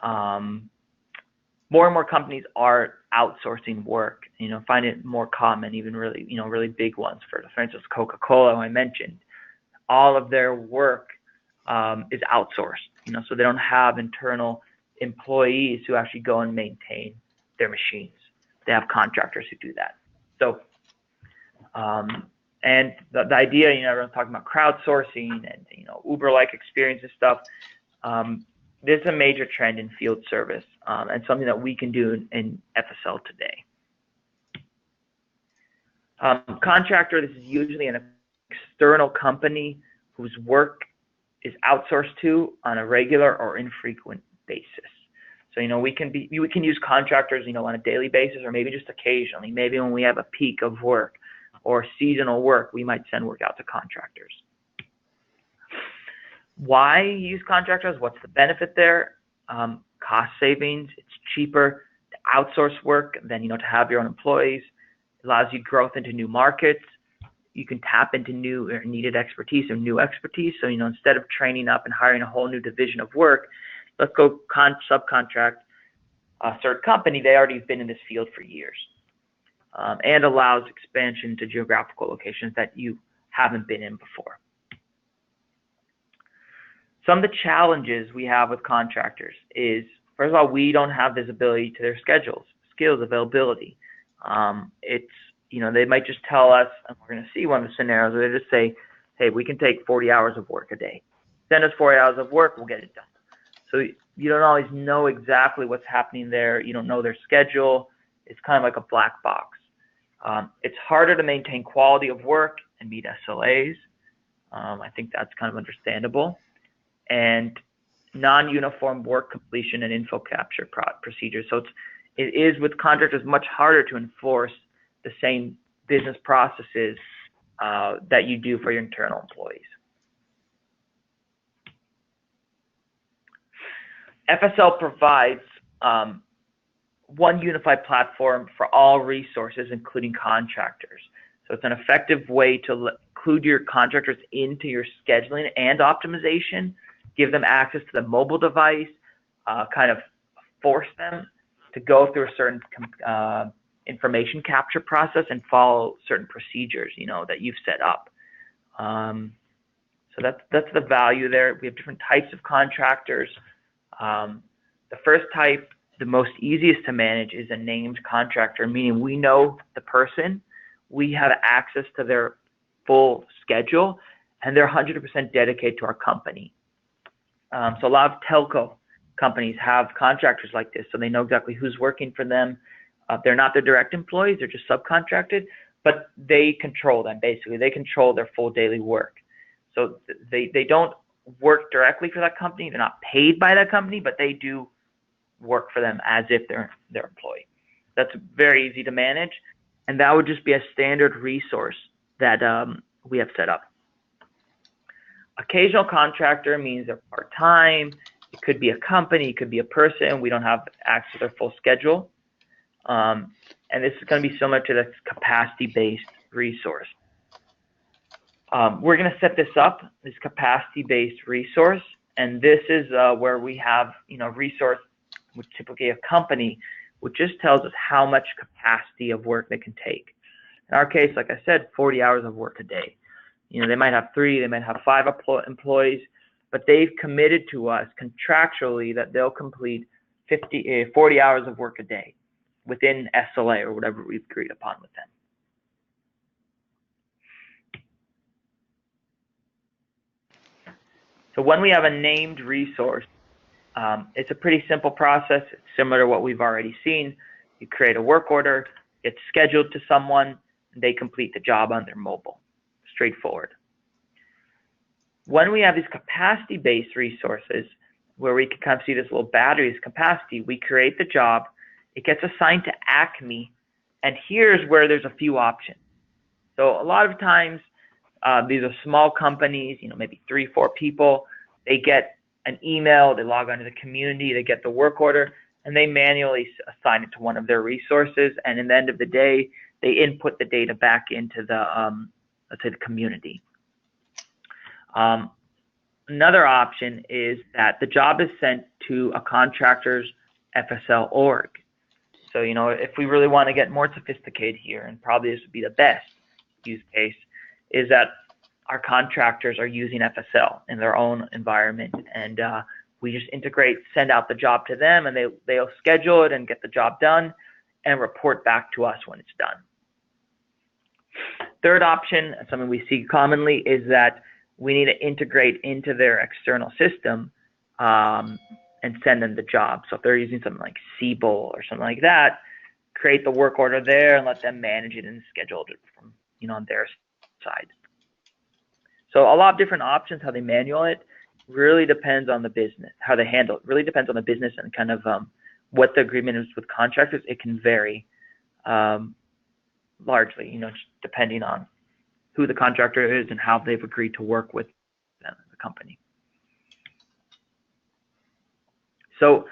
More and more companies are outsourcing work. Find it more common, even really, really big ones. For instance, Coca-Cola, I mentioned, all of their work is outsourced. So they don't have internal employees who actually go and maintain their machines. They have contractors who do that. So, and the idea, everyone's talking about crowdsourcing and Uber-like experience and stuff. This is a major trend in field service and something that we can do in FSL today. Contractor, this is usually an external company whose work is outsourced to on a regular or infrequent basis. So we can use contractors on a daily basis, or maybe just occasionally. Maybe when we have a peak of work or seasonal work, we might send work out to contractors. Why use contractors? What's the benefit there? cost savings. It's cheaper to outsource work than to have your own employees. It allows you growth into new markets. You can tap into new or needed expertise or new expertise. So instead of training up and hiring a whole new division of work, let's go subcontract a third company. They already have been in this field for years, and allows expansion to geographical locations that you haven't been in before. Some of the challenges we have with contractors is, first of all, we don't have visibility to their schedules, skills, availability. They might just tell us, and we're going to see one of the scenarios where they just say, hey, we can take 40 hours of work a day. Send us 40 hours of work, we'll get it done. So you don't always know exactly what's happening there. You don't know their schedule. It's kind of like a black box. It's harder to maintain quality of work and meet SLAs. I think that's kind of understandable. And non-uniform work completion and info capture procedures. So it is with contractors much harder to enforce the same business processes that you do for your internal employees. FSL provides one unified platform for all resources, including contractors. So it's an effective way to include your contractors into your scheduling and optimization, give them access to the mobile device, kind of force them to go through a certain information capture process and follow certain procedures, that you've set up. So that's the value there. We have different types of contractors. The first type, the most easiest to manage, is a named contractor, meaning we know the person, we have access to their full schedule, and they're 100% dedicated to our company. So a lot of telco companies have contractors like this, so they know exactly who's working for them. They're not their direct employees, they're just subcontracted, but they control them, basically. They control their full daily work. So they don't work directly for that company, they're not paid by that company, but they do work for them as if they're their employee. That's very easy to manage, and that would just be a standard resource that we have set up. Occasional contractor means they're part-time. It could be a company, it could be a person. We don't have access to their full schedule. And this is going to be similar to the capacity-based resource. We're going to set this up, this capacity-based resource, and this is where we have, resource, which typically a company, which just tells us how much capacity of work they can take. In our case, like I said, 40 hours of work a day. They might have 3, they might have 5 employees, but they've committed to us contractually that they'll complete 40 hours of work a day within SLA or whatever we've agreed upon with them. So when we have a named resource, it's a pretty simple process. It's similar to what we've already seen. You create a work order, it's scheduled to someone, and they complete the job on their mobile. Straightforward. When we have these capacity-based resources, where we can kind of see this little battery's capacity, we create the job, it gets assigned to Acme, and here's where there's a few options. So a lot of times, these are small companies, maybe 3, 4 people. They get an email, they log onto the community, they get the work order, and they manually assign it to one of their resources. And at the end of the day, they input the data back into the, let's say, the community. Another option is that the job is sent to a contractor's FSL org. So, if we really want to get more sophisticated here, and probably this would be the best use case, is that our contractors are using FSL in their own environment, and we just integrate, send out the job to them, and they'll schedule it and get the job done and report back to us when it's done. Third option, something we see commonly, is that we need to integrate into their external system and send them the job. So if they're using something like Siebel or something like that, create the work order there and let them manage it and schedule it from, on their side. So a lot of different options, how they manual it, really depends on the business, how they handle it. Really depends on the business and kind of what the agreement is with contractors. It can vary largely, depending on who the contractor is and how they've agreed to work with them, the company. So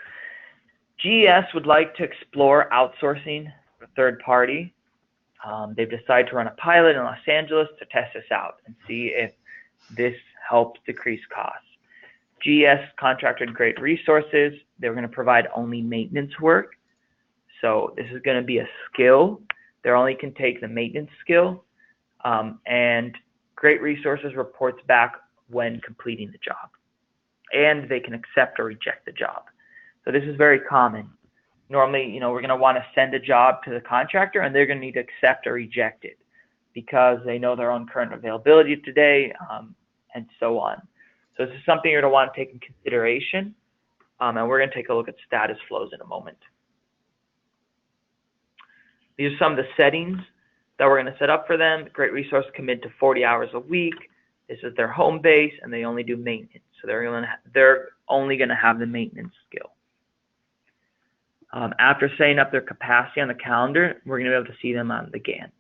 GES would like to explore outsourcing for third party. They've decided to run a pilot in Los Angeles to test this out and see if this helps decrease costs. GES contracted great resources. They're going to provide only maintenance work. So this is going to be a skill. They only can take the maintenance skill. And great resources reports back when completing the job. And they can accept or reject the job. So this is very common. Normally, we're going to want to send a job to the contractor, and they're going to need to accept or reject it because they know their own current availability today, and so on. So this is something you're going to want to take in consideration, and we're going to take a look at status flows in a moment. These are some of the settings that we're going to set up for them. Great resource commit to 40 hours a week. This is their home base, and they only do maintenance. So they're only going to have the maintenance skill. After setting up their capacity on the calendar, we're going to be able to see them on the Gantt.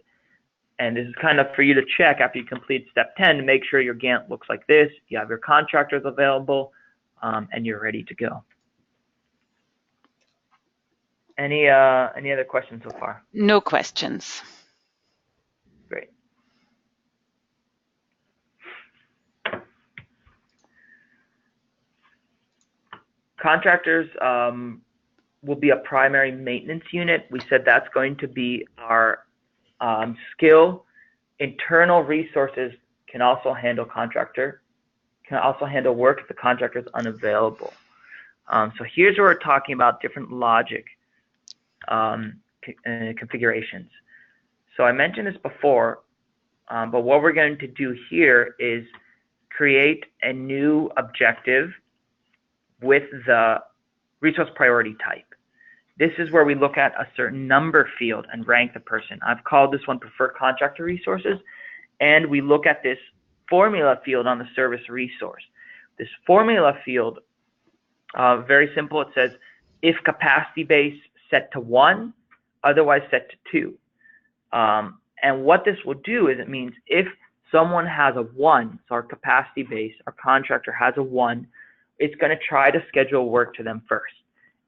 And this is kind of for you to check after you complete step 10 to make sure your Gantt looks like this. You have your contractors available, and you're ready to go. Any other questions so far? No questions. Great. Contractors will be a primary maintenance unit. We said that's going to be our skill. Internal resources can also handle work if the contractor is unavailable. So here's where we're talking about different logic configurations. So I mentioned this before, but what we're going to do here is create a new objective with the resource priority type. This is where we look at a certain number field and rank the person. I've called this one preferred contractor resources, and we look at this formula field on the service resource. This formula field, very simple. It says if capacity base set to 1, otherwise set to 2. And what this will do is it means if someone has a 1, so our capacity base, our contractor has a 1, it's going to try to schedule work to them first.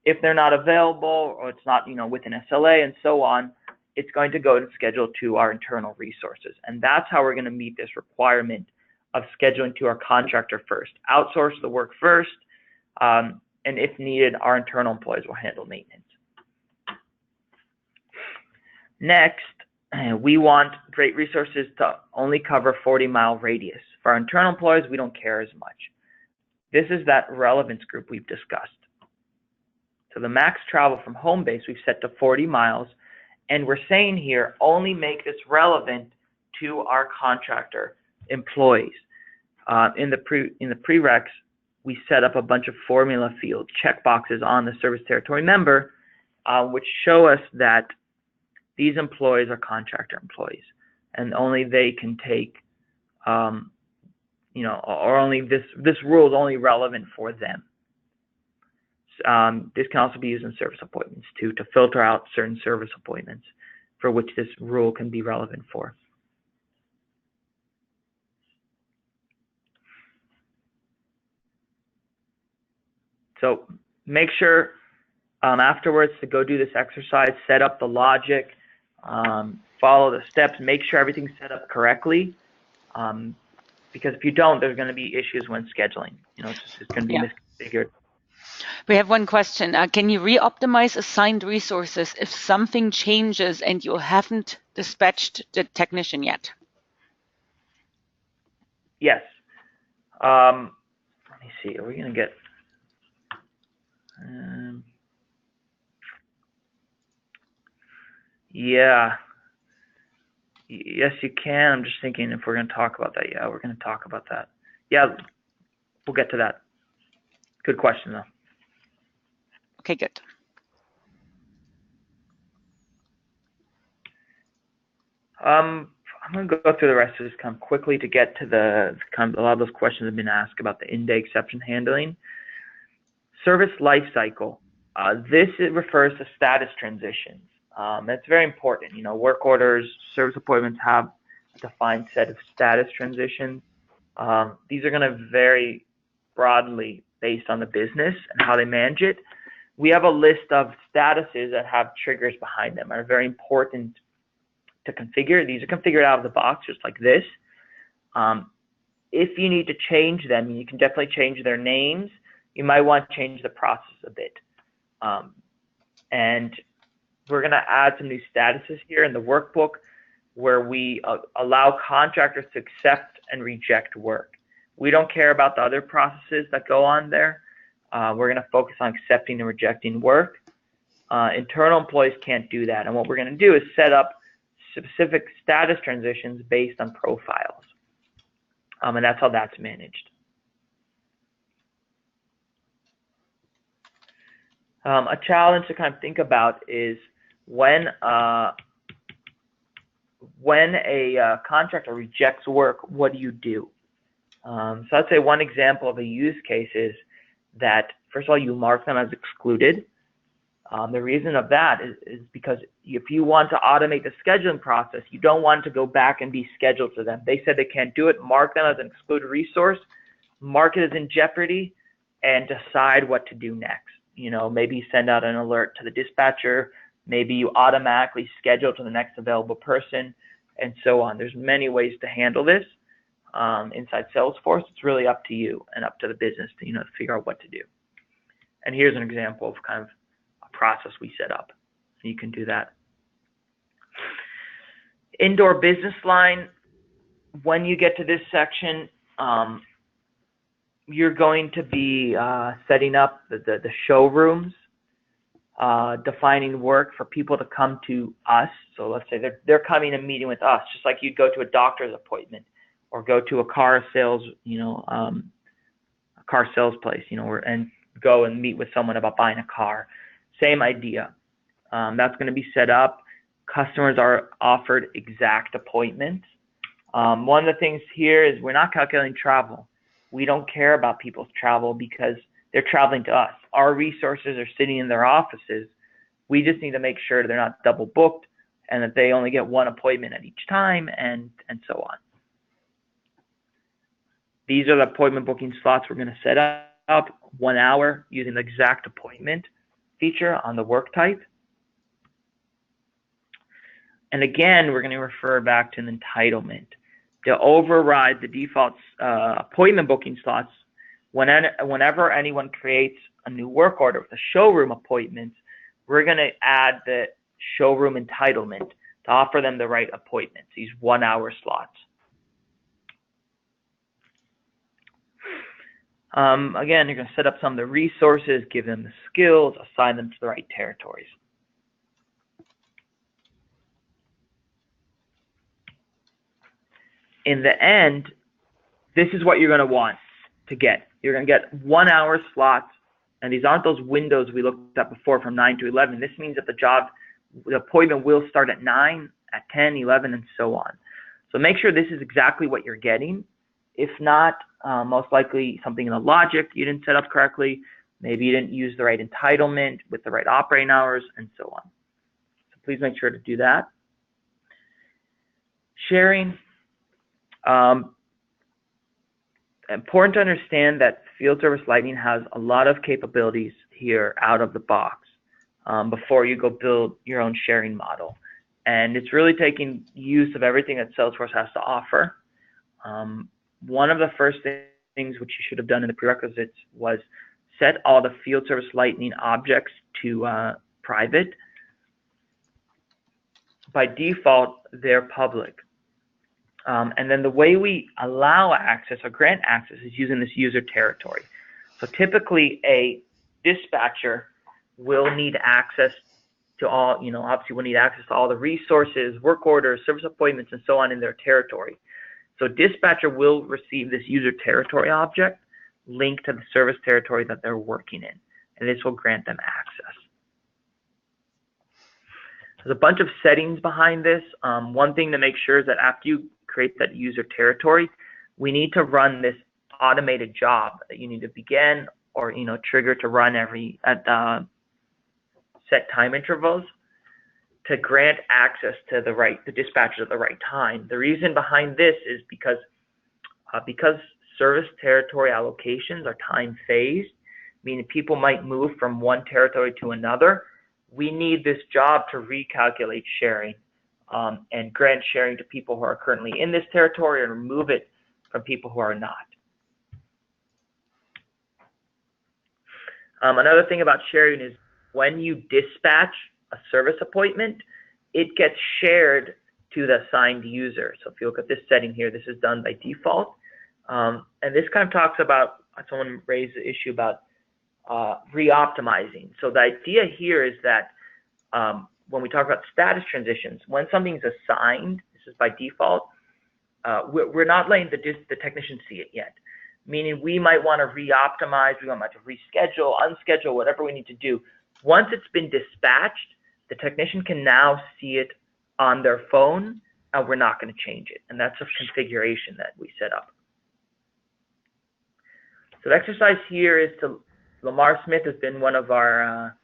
If they're not available or it's not, with an SLA and so on, it's going to go and schedule to our internal resources. And that's how we're going to meet this requirement of scheduling to our contractor first. Outsource the work first, and if needed, our internal employees will handle maintenance. Next, we want great resources to only cover 40-mile radius. For our internal employees, we don't care as much. This is that relevance group we've discussed. So the max travel from home base we've set to 40 miles, and we're saying here only make this relevant to our contractor employees. In the prereqs, we set up a bunch of formula field checkboxes on the service territory member, which show us that these employees are contractor employees, and only they can take, or only this rule is only relevant for them. This can also be used in service appointments too, to filter out certain service appointments for which this rule can be relevant for. So make sure afterwards to go do this exercise, set up the logic, follow the steps, make sure everything's set up correctly. Because if you don't, there's going to be issues when scheduling. It's going to be misconfigured. We have one question. Can you re-optimize assigned resources if something changes and you haven't dispatched the technician yet? Yes. Let me see. Are we going to get... yeah. Yes, you can. I'm just thinking if we're going to talk about that. Yeah, we're going to talk about that. Yeah, we'll get to that. Good question, though. Okay, good. I'm going to go through the rest of this kind of quickly to get to the a lot of those questions have been asked about the in-day exception handling. Service life cycle. This refers to status transitions. That's very important. Work orders, service appointments have a defined set of status transitions. These are going to vary broadly based on the business and how they manage it. We have a list of statuses that have triggers behind them, are very important to configure. These are configured out of the box, just like this. If you need to change them, you can definitely change their names. You might want to change the process a bit. And we're going to add some new statuses here in the workbook where we allow contractors to accept and reject work. We don't care about the other processes that go on there. We're going to focus on accepting and rejecting work. Internal employees can't do that. And what we're going to do is set up specific status transitions based on profiles. And that's how that's managed. A challenge to kind of think about is when a contractor rejects work, what do you do? So I'd say one example of a use case is that, first of all, you mark them as excluded. The reason of that is because if you want to automate the scheduling process, you don't want to go back and be scheduled to them. They said they can't do it. Mark them as an excluded resource, mark it as in jeopardy, and decide what to do next. Maybe send out an alert to the dispatcher. Maybe you automatically schedule to the next available person, and so on. There's many ways to handle this inside Salesforce. It's really up to you and up to the business to figure out what to do. And here's an example of kind of a process we set up. You can do that. Indoor business line. When you get to this section, you're going to be setting up the showrooms, defining work for people to come to us. So let's say they're coming and meeting with us, just like you'd go to a doctor's appointment or go to a car sales, a car sales place, and go and meet with someone about buying a car. Same idea. That's going to be set up. Customers are offered exact appointments. One of the things here is we're not calculating travel. We don't care about people's travel because they're traveling to us. Our resources are sitting in their offices. We just need to make sure they're not double booked and that they only get one appointment at each time and so on. These are the appointment booking slots we're going to set up. 1 hour using the exact appointment feature on the work type. And again, we're going to refer back to an entitlement to override the default appointment booking slots. Whenever anyone creates a new work order with a showroom appointment, we're going to add the showroom entitlement to offer them the right appointments, these 1 hour slots. Again, you're going to set up some of the resources, give them the skills, assign them to the right territories. In the end, this is what you're going to want to get. You're going to get 1 hour slots, and these aren't those windows we looked at before from 9 to 11. This means that the appointment will start at 9, at 10, 11, and so on. So make sure this is exactly what you're getting. If not, most likely something in the logic you didn't set up correctly. Maybe you didn't use the right entitlement with the right operating hours, and so on. So please make sure to do that. Sharing. Important to understand that Field Service Lightning has a lot of capabilities here out of the box before you go build your own sharing model. And it's really taking use of everything that Salesforce has to offer. One of the first things which you should have done in the prerequisites was set all the Field Service Lightning objects to private. By default, they're public. And then the way we allow access or grant access is using this user territory. So typically a dispatcher will need access to all, obviously will need access to all the resources, work orders, service appointments, and so on in their territory. So dispatcher will receive this user territory object linked to the service territory that they're working in, and this will grant them access. There's a bunch of settings behind this. One thing to make sure is that after you create that user territory, we need to run this automated job that you need to begin or trigger to run at set time intervals to grant access to the dispatchers at the right time. The reason behind this is because service territory allocations are time phased, meaning people might move from one territory to another. We need this job to recalculate sharing and grant sharing to people who are currently in this territory and remove it from people who are not. Another thing about sharing is when you dispatch a service appointment, it gets shared to the assigned user. So if you look at this setting here, this is done by default. And this kind of talks about, someone raised the issue about re-optimizing. So the idea here is that when we talk about status transitions, when something's assigned, this is by default, we're not letting the technician see it yet. Meaning we might want to re-optimize, we might want to reschedule, unschedule, whatever we need to do. Once it's been dispatched, the technician can now see it on their phone, and we're not going to change it. And that's a configuration that we set up. So the exercise here is Lamar Smith has been one of our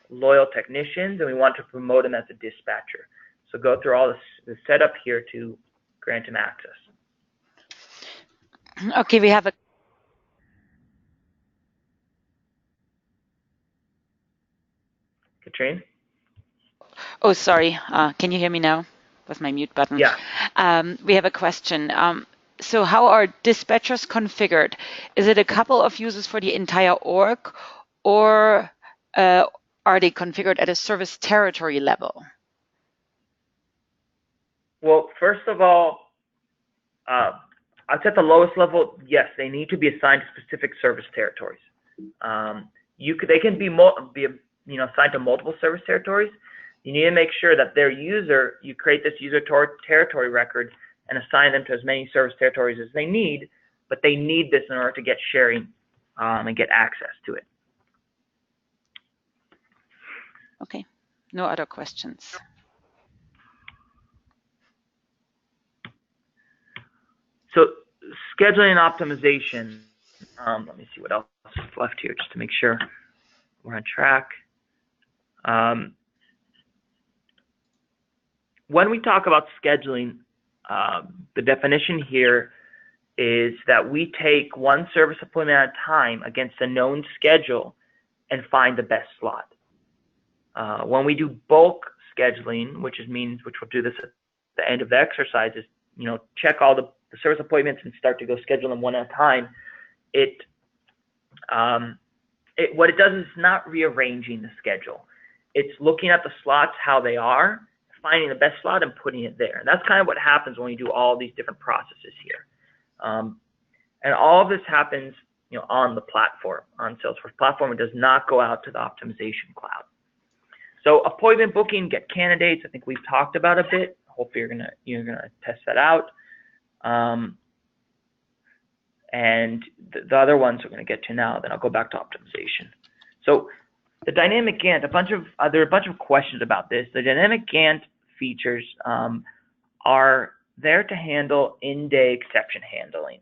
loyal technicians, and we want to promote him as a dispatcher. So go through all the setup here to grant him access. Okay, we have a Katrine? Oh, sorry. Can you hear me now? Was my mute button? Yeah. We have a question. So how are dispatchers configured? Is it a couple of users for the entire org, or are they configured at a service territory level? Well, first of all, I'd say at the lowest level, yes, they need to be assigned to specific service territories. They can be assigned to multiple service territories. You need to make sure that their user, you create this user territory record and assign them to as many service territories as they need, but they need this in order to get sharing and get access to it. Okay, no other questions. So scheduling and optimization, let me see what else is left here just to make sure we're on track. When we talk about scheduling, the definition here is that we take one service appointment at a time against a known schedule and find the best slot. When we do bulk scheduling, which we'll do this at the end of the exercise, is check all the service appointments and start to go schedule them one at a time. What it does is not rearranging the schedule. It's looking at the slots how they are, finding the best slot and putting it there. And that's kind of what happens when you do all these different processes here. And all of this happens on the platform, on Salesforce platform. It does not go out to the optimization cloud. So appointment booking, get candidates, I think we've talked about a bit. Hopefully you're gonna test that out. And the other ones we're going to get to now, then I'll go back to optimization. So the dynamic Gantt, there are a bunch of questions about this. The dynamic Gantt features are there to handle in-day exception handling.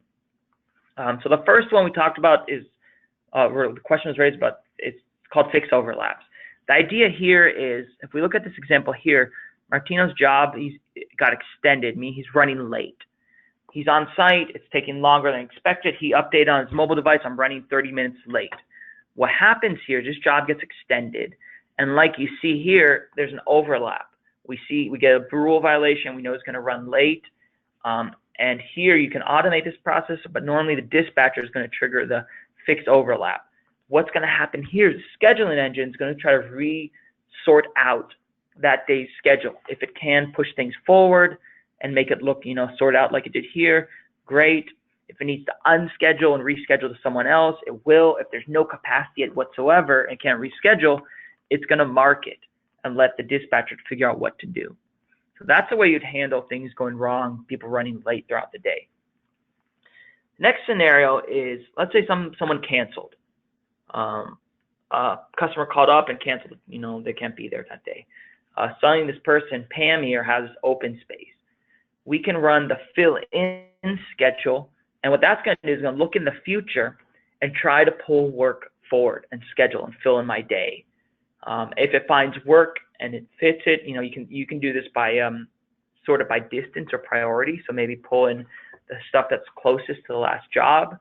So the first one we talked about is, where the question was raised about, it's called fix overlaps. The idea here is, if we look at this example here, Martino's job, he's got extended, meaning he's running late. He's on site, it's taking longer than expected. He updated on his mobile device, I'm running 30 minutes late. What happens here, this job gets extended. And like you see here, there's an overlap. We get a rule violation, we know it's gonna run late. And here you can automate this process, but normally the dispatcher is gonna trigger the fixed overlap. What's gonna happen here is the scheduling engine is gonna try to sort out that day's schedule. If it can push things forward and make it look, sort out like it did here, great. If it needs to unschedule and reschedule to someone else, it will. If there's no capacity whatsoever and can't reschedule, it's going to mark it and let the dispatcher figure out what to do. So that's the way you'd handle things going wrong, people running late throughout the day. Next scenario is, let's say someone canceled. A customer called up and canceled, they can't be there that day. Suddenly this person, Pam here, has open space. We can run the fill-in schedule, and what that's going to do is going to look in the future and try to pull work forward and schedule and fill in my day. If it finds work and it fits it, you can do this by sort of by distance or priority. So maybe pull in the stuff that's closest to the last job,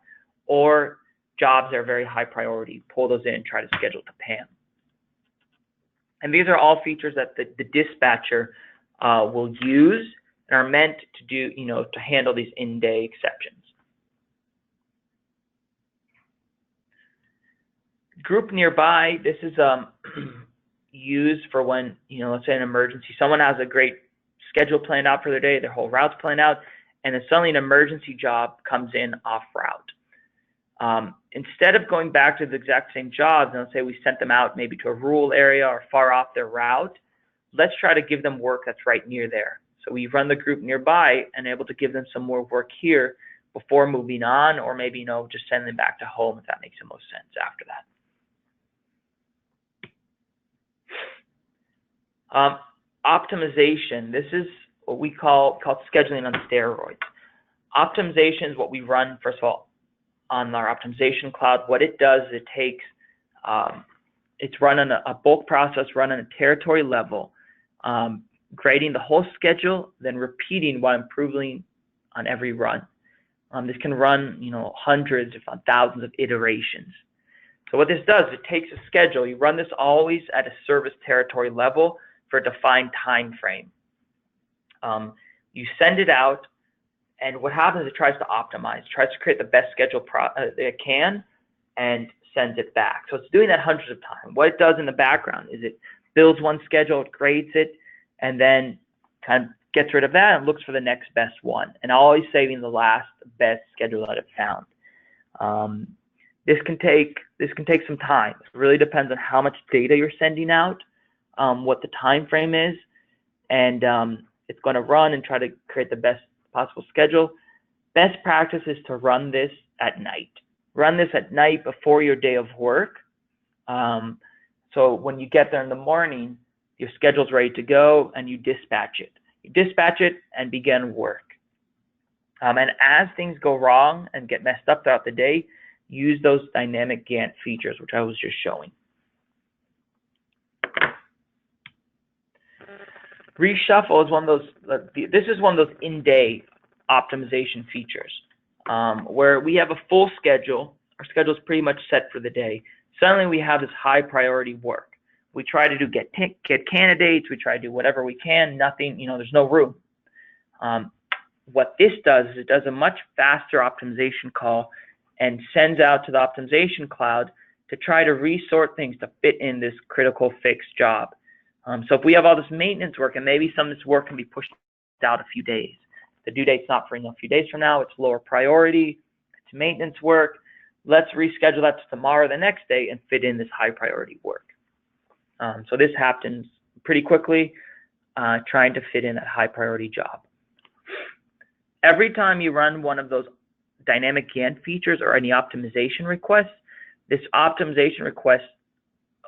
or jobs that are very high priority. Pull those in, try to schedule to Pam. And these are all features that the dispatcher will use and are meant to do, to handle these in-day exceptions. Group nearby, this is used for when, let's say an emergency. Someone has a great schedule planned out for their day, their whole route's planned out, and then suddenly an emergency job comes in off route. Instead of going back to the exact same jobs, and let's say we sent them out maybe to a rural area or far off their route, let's try to give them work that's right near there. So we run the group nearby and able to give them some more work here before moving on, or maybe, just send them back to home if that makes the most sense after that. Optimization, this is what we call scheduling on steroids. Optimization is what we run, first of all, on our optimization cloud. What it does is it takes, it's run on a bulk process, run on a territory level, grading the whole schedule, then repeating while improving on every run. This can run, hundreds, if not thousands of iterations. So what this does, it takes a schedule. You run this always at a service territory level for a defined time frame. You send it out, and what happens is it tries to optimize, tries to create the best schedule it can, and sends it back. So it's doing that hundreds of times. What it does in the background is it builds one schedule, it grades it, and then kind of gets rid of that and looks for the next best one, and always saving the last best schedule that it found. This can take some time. It really depends on how much data you're sending out, what the time frame is, and it's going to run and try to create the best possible schedule. Best practice is to run this at night. Run this at night before your day of work. So when you get there in the morning, your schedule's ready to go, and you dispatch it. You dispatch it and begin work. And as things go wrong and get messed up throughout the day, use those dynamic Gantt features, which I was just showing. Reshuffle is one of those, this is one of those in-day optimization features, where we have a full schedule. Our schedule is pretty much set for the day. Suddenly we have this high priority work. We try to get candidates, we try to do whatever we can, nothing, there's no room. What this does is it does a much faster optimization call and sends out to the optimization cloud to try to resort things to fit in this critical fixed job. So if we have all this maintenance work, and maybe some of this work can be pushed out a few days. The due date's not for a few days from now, it's lower priority, it's maintenance work. Let's reschedule that to tomorrow, the next day, and fit in this high priority work. So this happens pretty quickly, trying to fit in that high priority job. Every time you run one of those dynamic Gantt features or any optimization requests, this optimization request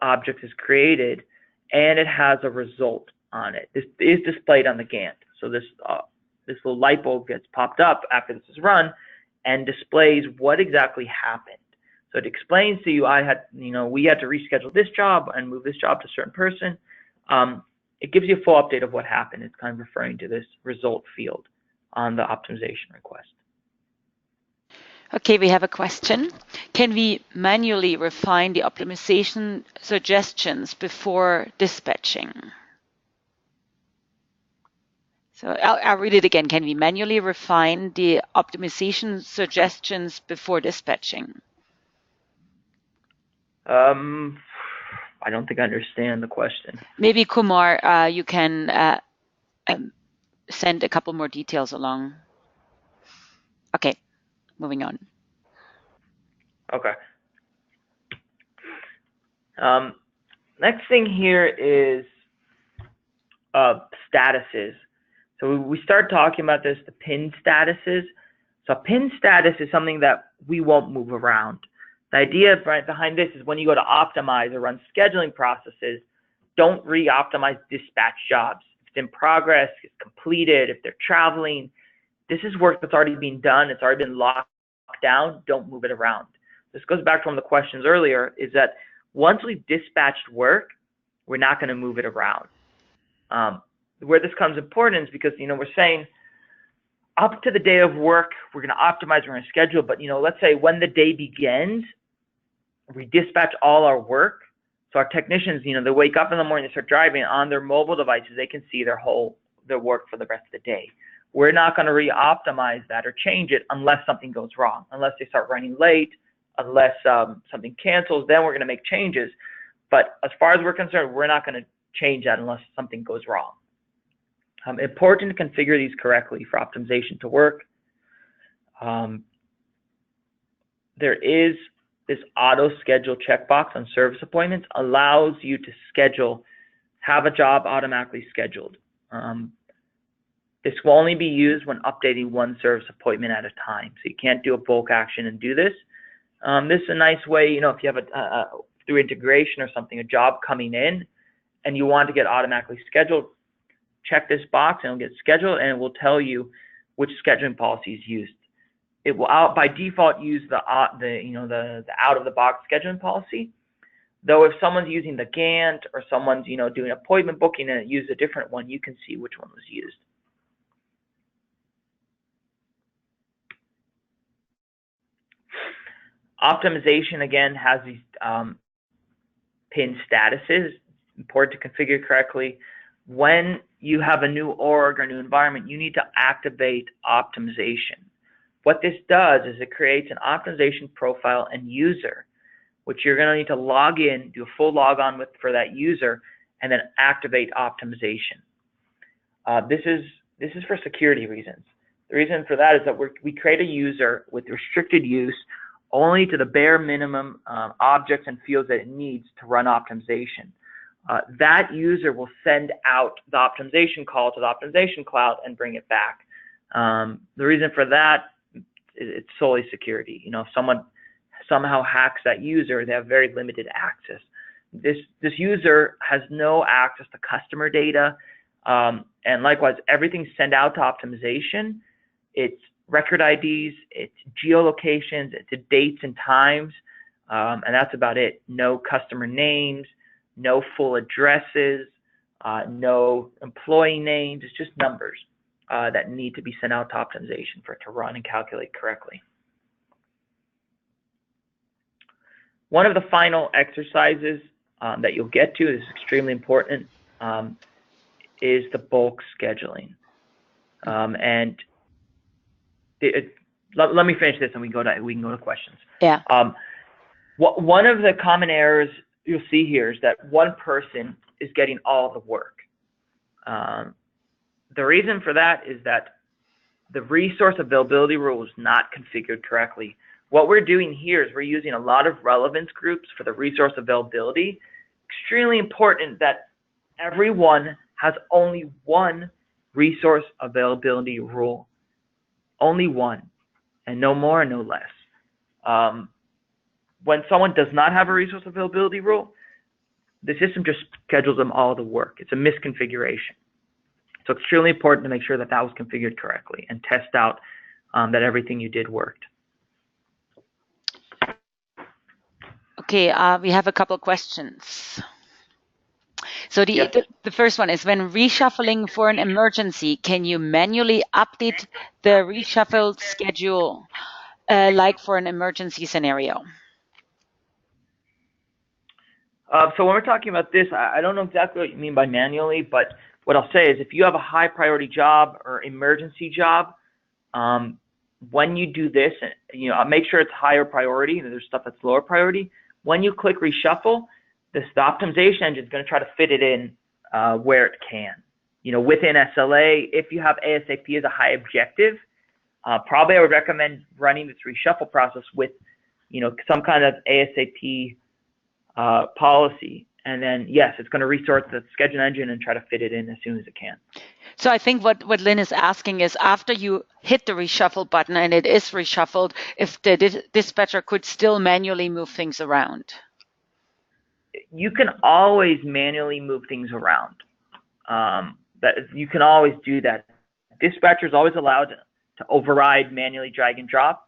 object is created, and it has a result on it. This is displayed on the Gantt. So this little light bulb gets popped up after this is run and displays what exactly happened. So it explains to you, we had to reschedule this job and move this job to a certain person. It gives you a full update of what happened. It's kind of referring to this result field on the optimization request. Okay, we have a question. Can we manually refine the optimization suggestions before dispatching? So I'll read it again. Can we manually refine the optimization suggestions before dispatching? I don't think I understand the question. Maybe Kumar, you can send a couple more details along. Okay, moving on. Okay. Next thing here is statuses. So we start talking about this, the pin statuses. So a pin status is something that we won't move around. The idea right behind this is when you go to optimize or run scheduling processes, don't re-optimize dispatch jobs. If it's in progress, it's completed, if they're traveling, this is work that's already been done, it's already been locked down, don't move it around. This goes back to one of the questions earlier, is that once we've dispatched work, we're not going to move it around. Where this comes important is because, we're saying up to the day of work, we're going to optimize, we're going to schedule, but let's say when the day begins, we dispatch all our work. So our technicians, they wake up in the morning, they start driving on their mobile devices, they can see their work for the rest of the day. We're not going to re-optimize that or change it unless something goes wrong, unless they start running late, unless something cancels, then we're going to make changes. But as far as we're concerned, we're not going to change that unless something goes wrong. Important to configure these correctly for optimization to work. There is this auto schedule checkbox on service appointments, allows you to have a job automatically scheduled. This will only be used when updating one service appointment at a time. So you can't do a bulk action and do this. This is a nice way, if you have through integration or something, a job coming in and you want to get automatically scheduled, check this box and it'll get scheduled, and it will tell you which scheduling policy is used. It will by default use the out of the box scheduling policy. Though if someone's using the Gantt or someone's doing appointment booking and it used a different one, you can see which one was used. Optimization again has these pin statuses. Important to configure correctly. When you have a new org or new environment, you need to activate optimization. What this does is it creates an optimization profile and user, which you're going to need to log in, do a full log on for that user, and then activate optimization. This is for security reasons. The reason for that is that we create a user with restricted use only to the bare minimum objects and fields that it needs to run optimization. That user will send out the optimization call to the optimization cloud and bring it back. The reason for that is it's solely security. If someone somehow hacks that user, they have very limited access. This user has no access to customer data, and likewise, everything sent out to optimization, it's record IDs, it's geolocations, it's dates and times, and that's about it. No customer names, no full addresses, no employee names. It's just numbers that need to be sent out to optimization for it to run and calculate correctly. One of the final exercises that you'll get to, this is extremely important, is the bulk scheduling. Let me finish this and we can go to questions. Yeah. One of the common errors you'll see here is that one person is getting all the work. The reason for that is that the resource availability rule is not configured correctly. What we're doing here is we're using a lot of relevance groups for the resource availability. Extremely important that everyone has only one resource availability rule. Only one, and no more and no less. When someone does not have a resource availability rule, the system just schedules them all the work. It's a misconfiguration. So it's extremely important to make sure that that was configured correctly and test out that everything you did worked. Okay, we have a couple of questions. So the first one is, when reshuffling for an emergency, can you manually update the reshuffled schedule like for an emergency scenario? So when we're talking about this, I don't know exactly what you mean by manually, but what I'll say is if you have a high priority job or emergency job, when you do this, make sure it's higher priority. There's stuff that's lower priority. When you click reshuffle, the optimization engine is going to try to fit it in where it can. Within SLA, if you have ASAP as a high objective, probably I would recommend running this reshuffle process with, some kind of ASAP policy. And then, yes, it's going to resort the schedule engine and try to fit it in as soon as it can. So I think what Lynn is asking is, after you hit the reshuffle button and it is reshuffled, if the dispatcher could still manually move things around. You can always manually move things around. You can always do that. Dispatcher is always allowed to override manually drag and drop.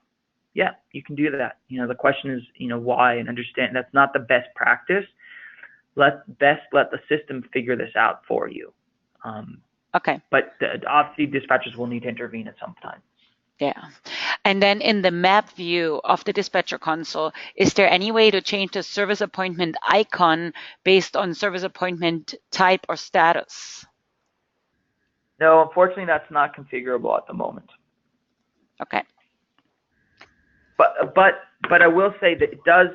Yeah, you can do that. The question is, why, and understand that's not the best practice. Let the system figure this out for you. Okay. But obviously, dispatchers will need to intervene at some time. Yeah. And then in the map view of the dispatcher console, is there any way to change the service appointment icon based on service appointment type or status? No, unfortunately, that's not configurable at the moment. Okay. But I will say that it does.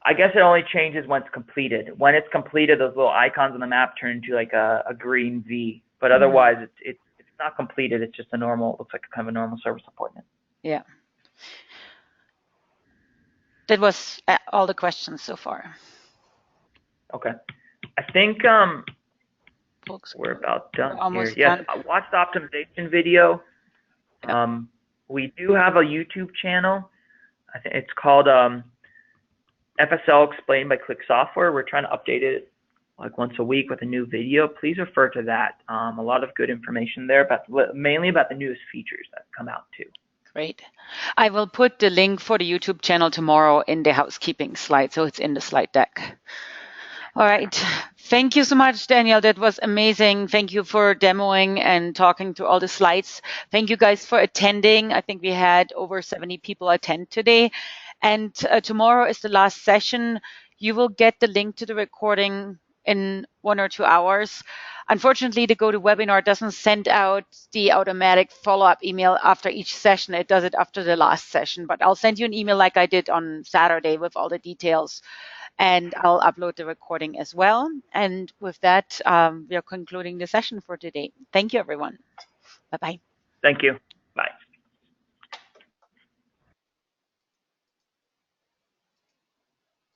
I guess it only changes when it's completed. When it's completed, those little icons on the map turn into like a green V. But otherwise, it's not completed. It's just a normal. Looks like kind of a normal service appointment. Yeah. That was all the questions so far. Okay. I think we're about done here. Yes, watch the optimization video. Yeah. We do have a YouTube channel. I think it's called FSL Explained by Click Software. We're trying to update it like once a week with a new video. Please refer to that. A lot of good information there, but mainly about the newest features that come out too. Great. I will put the link for the YouTube channel tomorrow in the housekeeping slide, so it's in the slide deck. All right. Thank you so much, Daniel. That was amazing. Thank you for demoing and talking through all the slides. Thank you guys for attending. I think we had over 70 people attend today. And tomorrow is the last session. You will get the link to the recording in 1 or 2 hours. Unfortunately, the GoToWebinar doesn't send out the automatic follow-up email after each session. It does it after the last session. But I'll send you an email like I did on Saturday with all the details. And I'll upload the recording as well. And with that, we are concluding the session for today. Thank you, everyone. Bye-bye. Thank you.